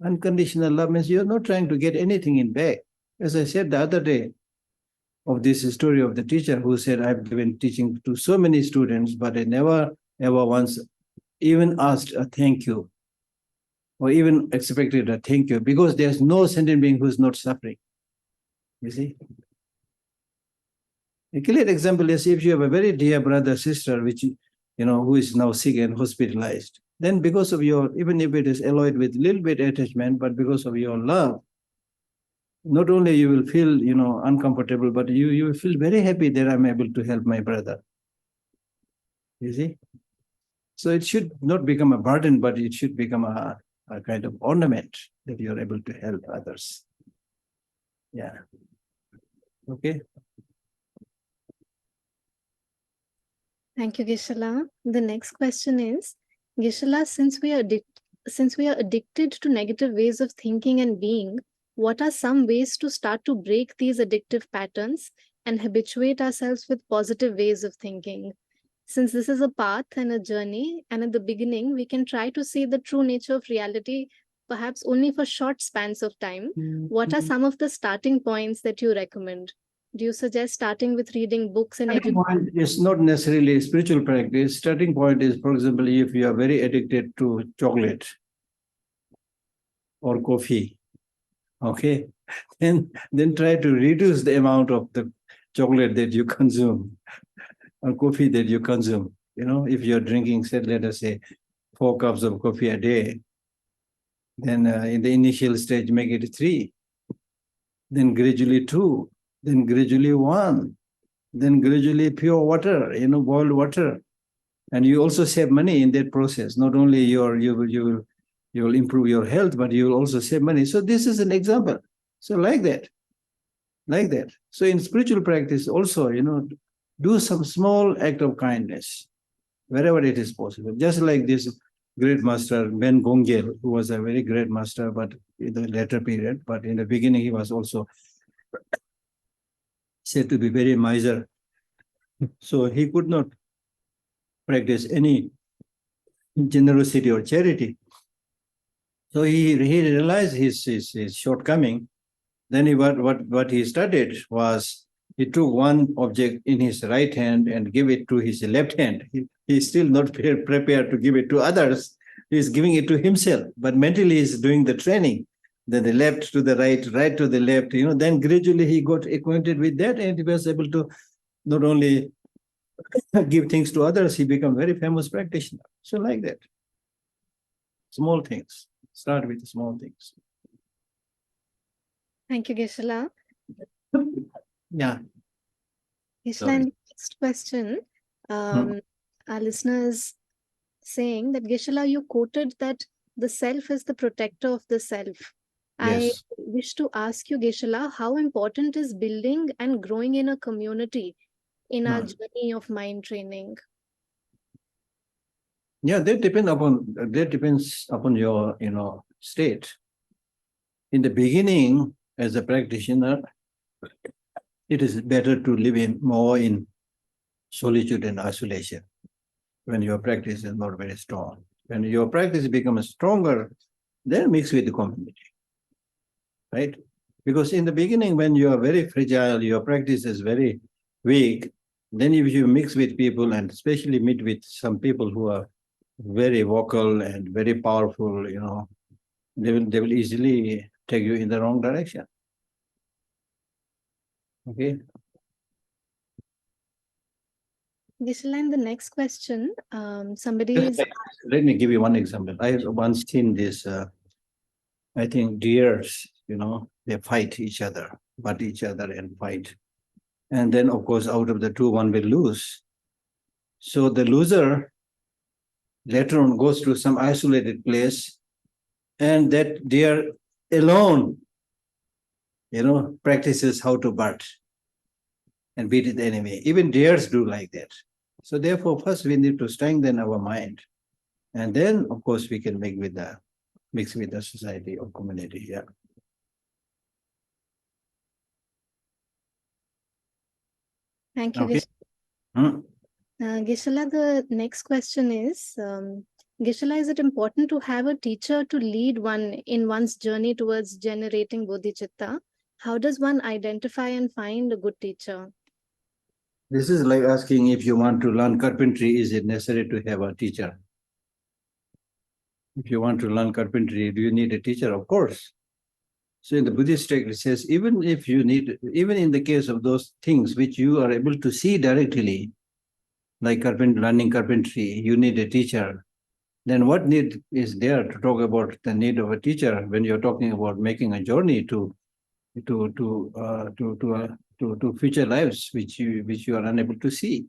Unconditional love means you're not trying to get anything in back. As I said the other day of this story of the teacher who said, I've been teaching to so many students, but I never ever once even asked a thank you or even expected a thank you because there's no sentient being who's not suffering. You see? A clear example is if you have a very dear brother, sister, which who is now sick and hospitalized, then because of your, even if it is alloyed with little bit attachment, but because of your love, not only you will feel uncomfortable, but you will feel very happy that I'm able to help my brother. You see? So it should not become a burden, but it should become a kind of ornament that you're able to help others. Yeah. Okay. Thank you, Geshe-la. The next question is, Geshe-la, since we are addicted to negative ways of thinking and being, what are some ways to start to break these addictive patterns and habituate ourselves with positive ways of thinking? Since this is a path and a journey, and at the beginning, we can try to see the true nature of reality, perhaps only for short spans of time. What are some of the starting points that you recommend? Do you suggest starting with reading books and Starting point is not necessarily spiritual practice. Starting point is, for example, if you are very addicted to chocolate or coffee, okay, then try to reduce the amount of the chocolate that you consume or coffee that you consume. If you're drinking, say, let us say, 4 cups of coffee a day, then in the initial stage, make it 3, then gradually 2, then gradually 1, then gradually pure water, boiled water. And you also save money in that process. Not only you will improve your health, but you will also save money. So this is an example. So like that. So in spiritual practice also, do some small act of kindness wherever it is possible. Just like this great master, Ben Gongel, who was a very great master, but in the later period, but in the beginning, he was also said to be very miser. So he could not practice any generosity or charity. So he realized his shortcoming. Then what he studied was, he took one object in his right hand and gave it to his left hand. He's still not prepared to give it to others. He's giving it to himself, but mentally he's doing the training. Then the left to the right, right to the left, then gradually he got acquainted with that and he was able to not only give things to others, he became very famous practitioner. So like that. Small things. Start with small things. Thank you, Geshe-la. Yeah. Geshe-la, next question. Our listeners saying that, Geshe-la, you quoted that the self is the protector of the self. Yes. I wish to ask you, Geshe-la, how important is building and growing in a community in our journey of mind training? Yeah, that depends upon your state. In the beginning, as a practitioner, it is better to live more in solitude and isolation when your practice is not very strong. When your practice becomes stronger, then mix with the community, right? Because in the beginning, when you are very fragile, your practice is very weak, then if you mix with people, and especially meet with some people who are very vocal and very powerful, they will easily take you in the wrong direction. Okay. Geshe-la, the next question, somebody is... Let me give you one example. I have once seen this, I think deers, they fight each other, butt each other and fight. And then, of course, out of the two, one will lose. So the loser later on goes to some isolated place, and that deer alone, practices how to butt and beat the enemy. Even deers do like that. So therefore, first we need to strengthen our mind. And then, of course, we can mix with the society or community. Yeah. Thank you, Okay. Geshe-la, the next question is, Geshe-la, is it important to have a teacher to lead one in one's journey towards generating bodhicitta? How does one identify and find a good teacher? This is like asking, if you want to learn carpentry, is it necessary to have a teacher? If you want to learn carpentry, do you need a teacher? Of course. So in the Buddhist text, it says, even if you need, even in the case of those things which you are able to see directly, like learning carpentry, you need a teacher. Then what need is there to talk about the need of a teacher when you're talking about making a journey to future lives which you are unable to see?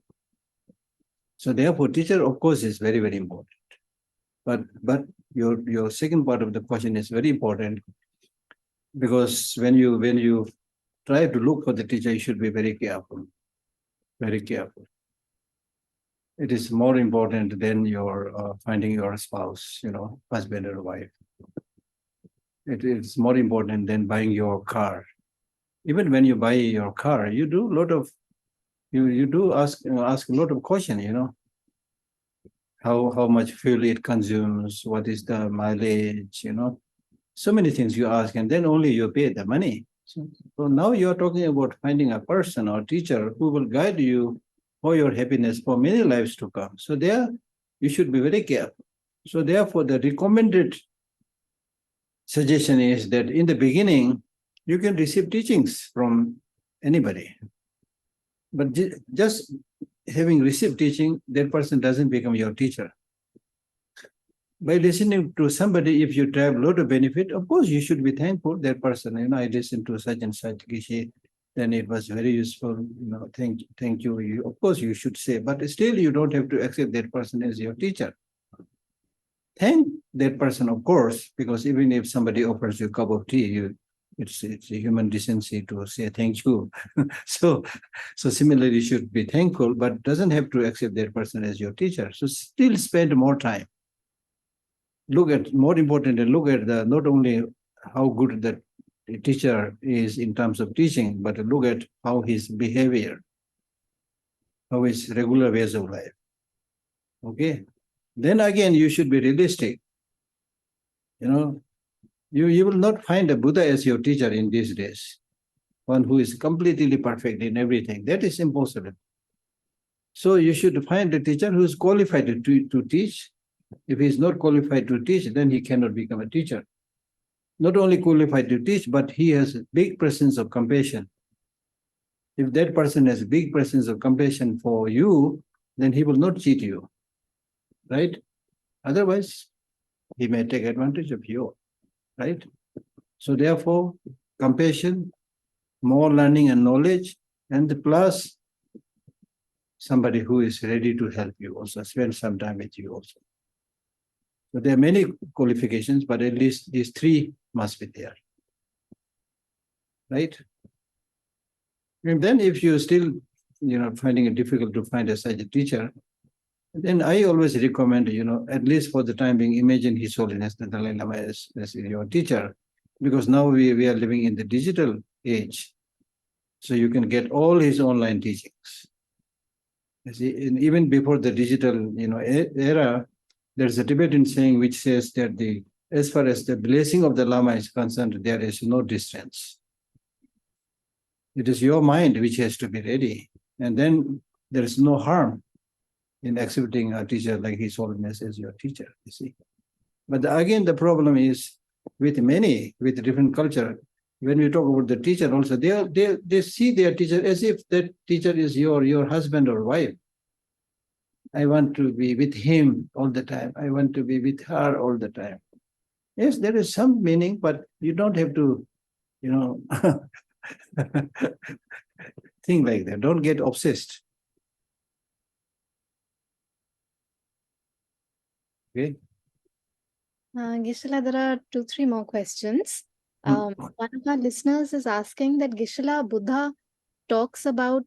So therefore, teacher, of course, is very, very important. But your second part of the question is very important, because when you try to look for the teacher, you should be very careful, very careful. It is more important than your finding your spouse, husband or wife. It is more important than buying your car. Even when you buy your car, you do a lot of you do ask a lot of questions. How much fuel it consumes, what is the mileage, so many things you ask, and then only you pay the money. So now you're talking about finding a person or teacher who will guide you for your happiness for many lives to come. So there you should be very careful. So therefore, the recommended suggestion is that in the beginning, you can receive teachings from anybody. But just having received teaching, that person doesn't become your teacher. By listening to somebody, if you derive a lot of benefit, of course, you should be thankful that person. I listened to such and such Geshe, then it was very useful. Thank you. Of course, you should say, but still, you don't have to accept that person as your teacher. Thank that person, of course, because even if somebody offers you a cup of tea, it's a human decency to say thank you. so similarly, you should be thankful, but doesn't have to accept that person as your teacher. So still spend more time. Look at not only how good the teacher is in terms of teaching, but look at how his behavior, how his regular ways of life. Okay. Then again, you should be realistic. You will not find a Buddha as your teacher in these days, one who is completely perfect in everything. That is impossible. So you should find a teacher who is qualified to teach. If he is not qualified to teach, then he cannot become a teacher. Not only qualified to teach, but he has a big presence of compassion. If that person has a big presence of compassion for you, then he will not cheat you, right? Otherwise, he may take advantage of you, right? So therefore, compassion, more learning and knowledge, and plus somebody who is ready to help you also, spend some time with you also. So there are many qualifications, but at least these three must be there, right? And then if you're still, finding it difficult to find such a teacher, then I always recommend, at least for the time being, imagine His Holiness the Dalai Lama as your teacher, because now we are living in the digital age. So you can get all his online teachings. You see, and even before the digital, era, there's a Tibetan saying which says that as far as the blessing of the Lama is concerned, there is no distance. It is your mind which has to be ready. And then there is no harm in accepting a teacher like His Holiness as your teacher, you see. But again, the problem is with different culture, when we talk about the teacher also, they see their teacher as if that teacher is your husband or wife. I want to be with him all the time. I want to be with her all the time. Yes, there is some meaning, but you don't have to, think like that. Don't get obsessed. Okay. Gisela, there are 2-3 more questions. One of our listeners is asking that Gisela, Buddha talks about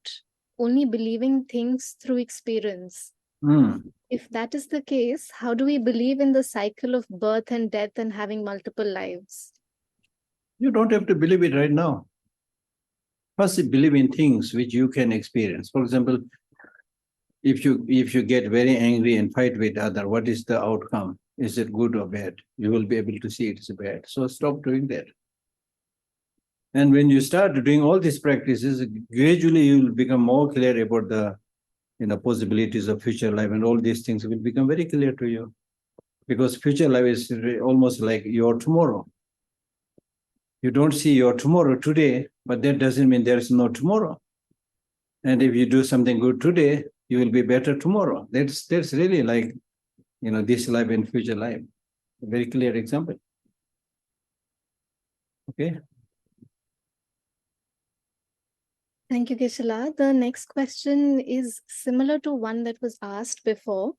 only believing things through experience. If that is the case, how do we believe in the cycle of birth and death and having multiple lives? You don't have to believe it right now. First, believe in things which you can experience. For example, if you get very angry and fight with other, what is the outcome? Is it good or bad? You will be able to see it is bad. So stop doing that. And when you start doing all these practices, gradually you will become more clear about the possibilities of future life, and all these things will become very clear to you. Because future life is almost like your tomorrow. You don't see your tomorrow today, but that doesn't mean there is no tomorrow. And if you do something good today, you will be better tomorrow. That's really like, this life and future life. A very clear example. Okay. Thank you, Geshe-la. The next question is similar to one that was asked before,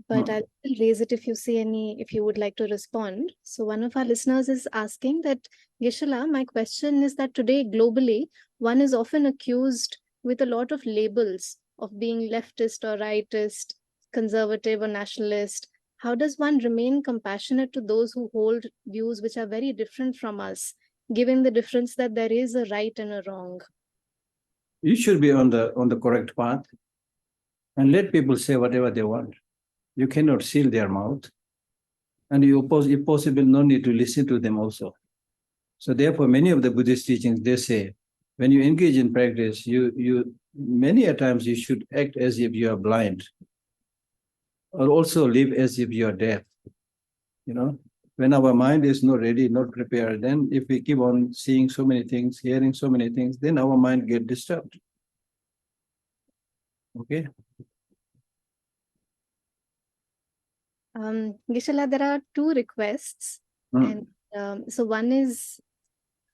but I'll raise it if you would like to respond. So one of our listeners is asking that, Geshe-la, my question is that today globally, one is often accused with a lot of labels of being leftist or rightist, conservative or nationalist. How does one remain compassionate to those who hold views which are very different from us, given the difference that there is a right and a wrong? You should be on the correct path and let people say whatever they want. You cannot seal their mouth. And you oppose, if possible, no need to listen to them also. So therefore, many of the Buddhist teachings, they say, when you engage in practice, you many a times you should act as if you are blind, or also live as if you are deaf. When our mind is not ready, not prepared, then if we keep on seeing so many things, hearing so many things, then our mind get disturbed. Okay. Geshe-la, there are two requests. And so one is,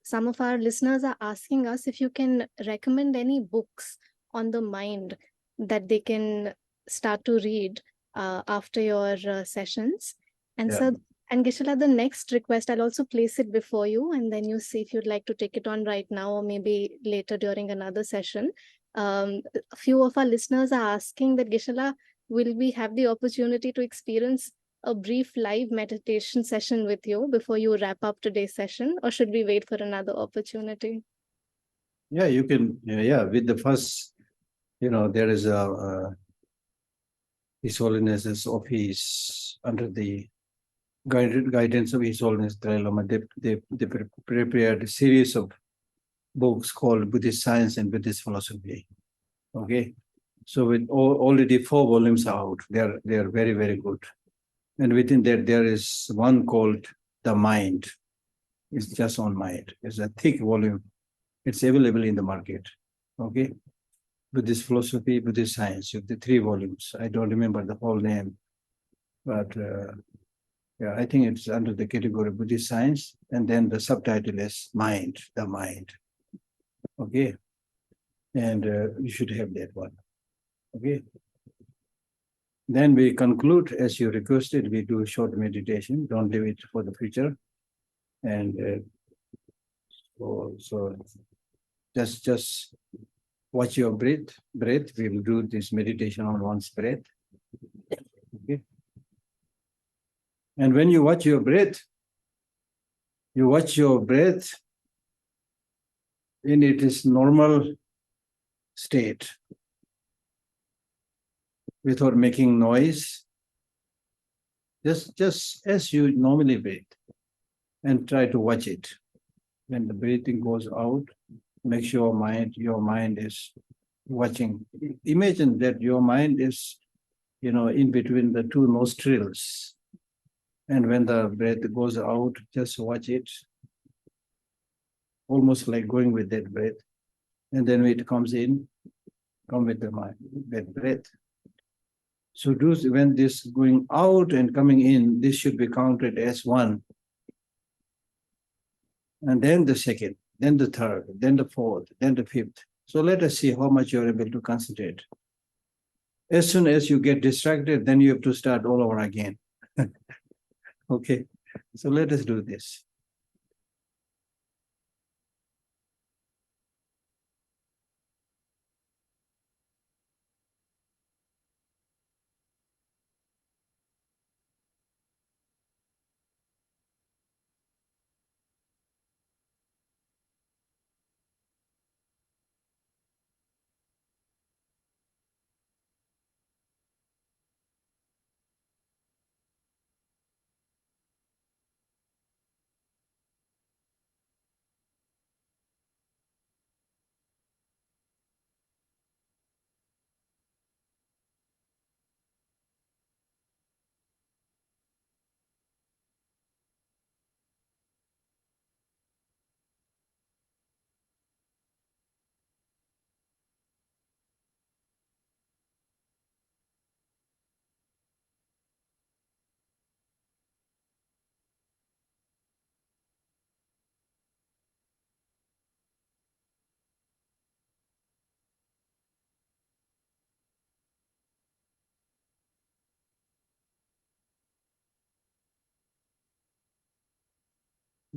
some of our listeners are asking us if you can recommend any books on the mind that they can start to read after your sessions. And Yeah. so, and Geshe-la, the next request, I'll also place it before you, and then you see if you'd like to take it on right now or maybe later during another session. A few of our listeners are asking that, Geshe-la, will we have the opportunity to experience a brief live meditation session with you before you wrap up today's session, or should we wait for another opportunity? Yeah, you can. Yeah, with the first, there is a His Holiness's office under the guidance of His Holiness Dalai Lama. They prepared a series of books called Buddhist Science and Buddhist Philosophy. Okay, so with already 4 volumes out, they are very, very good. And within that, there is one called The Mind. It's just on mind. It's a thick volume. It's available in the market. Okay, Buddhist Philosophy, Buddhist Science, the 3 volumes. I don't remember the whole name, but yeah, I think it's under the category Buddhist Science, and then the subtitle is Mind, the Mind. Okay, and you should have that one. Okay. Then we conclude as you requested. We do a short meditation. Don't leave it for the future. And so just watch your breath. We will do this meditation on one's breath. Okay. And when you watch your breath in its normal state without making noise, just as you normally breathe, and try to watch it. When the breathing goes out, make sure your mind is watching. Imagine that your mind is, in between the 2 nostrils. And when the breath goes out, just watch it, almost like going with that breath. And then when it comes in, come with the mind, that breath. So when this going out and coming in, this should be counted as one. And then the second, then the third, then the fourth, then the fifth. So let us see how much you're able to concentrate. As soon as you get distracted, then you have to start all over again. Okay, so let us do this.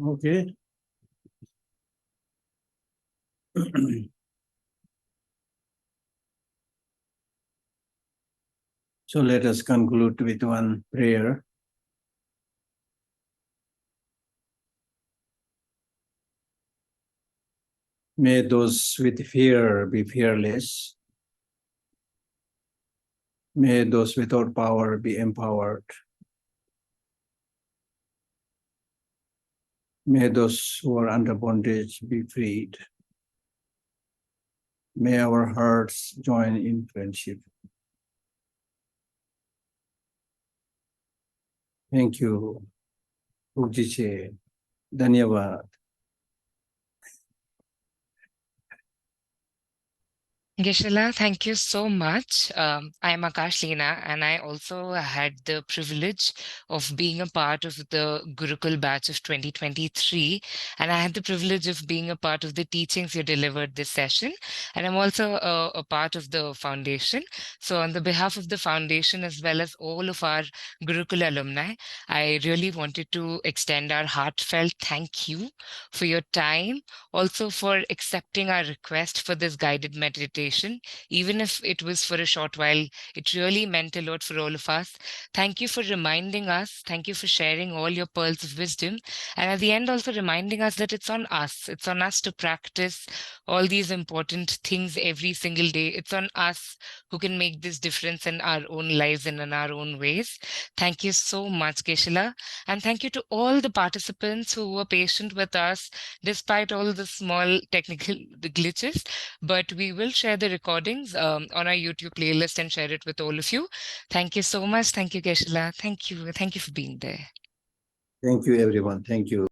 Okay. So let us conclude with one prayer. May those with fear be fearless. May those without power be empowered. May those who are under bondage be freed. May our hearts join in friendship. Thank you. Geshe. Dhanyavad. Geshe-la, thank you so much. I am Akash Leena, and I also had the privilege of being a part of the Gurukul batch of 2023. And I had the privilege of being a part of the teachings you delivered this session. And I'm also a part of the foundation. So, on the behalf of the foundation, as well as all of our Gurukul alumni, I really wanted to extend our heartfelt thank you for your time, also for accepting our request for this guided meditation. Even if it was for a short while, it really meant a lot for all of us. Thank you for reminding us. Thank you for sharing all your pearls of wisdom. And at the end, also reminding us that it's on us. It's on us to practice all these important things every single day. It's on us who can make this difference in our own lives and in our own ways. Thank you so much, Geshe-la. And thank you to all the participants who were patient with us despite all the small technical glitches. But we will share the recordings on our YouTube playlist and share it with all of you. Thank you so much. Thank you, Geshe-la. Thank you. Thank you for being there. Thank you, everyone. Thank you.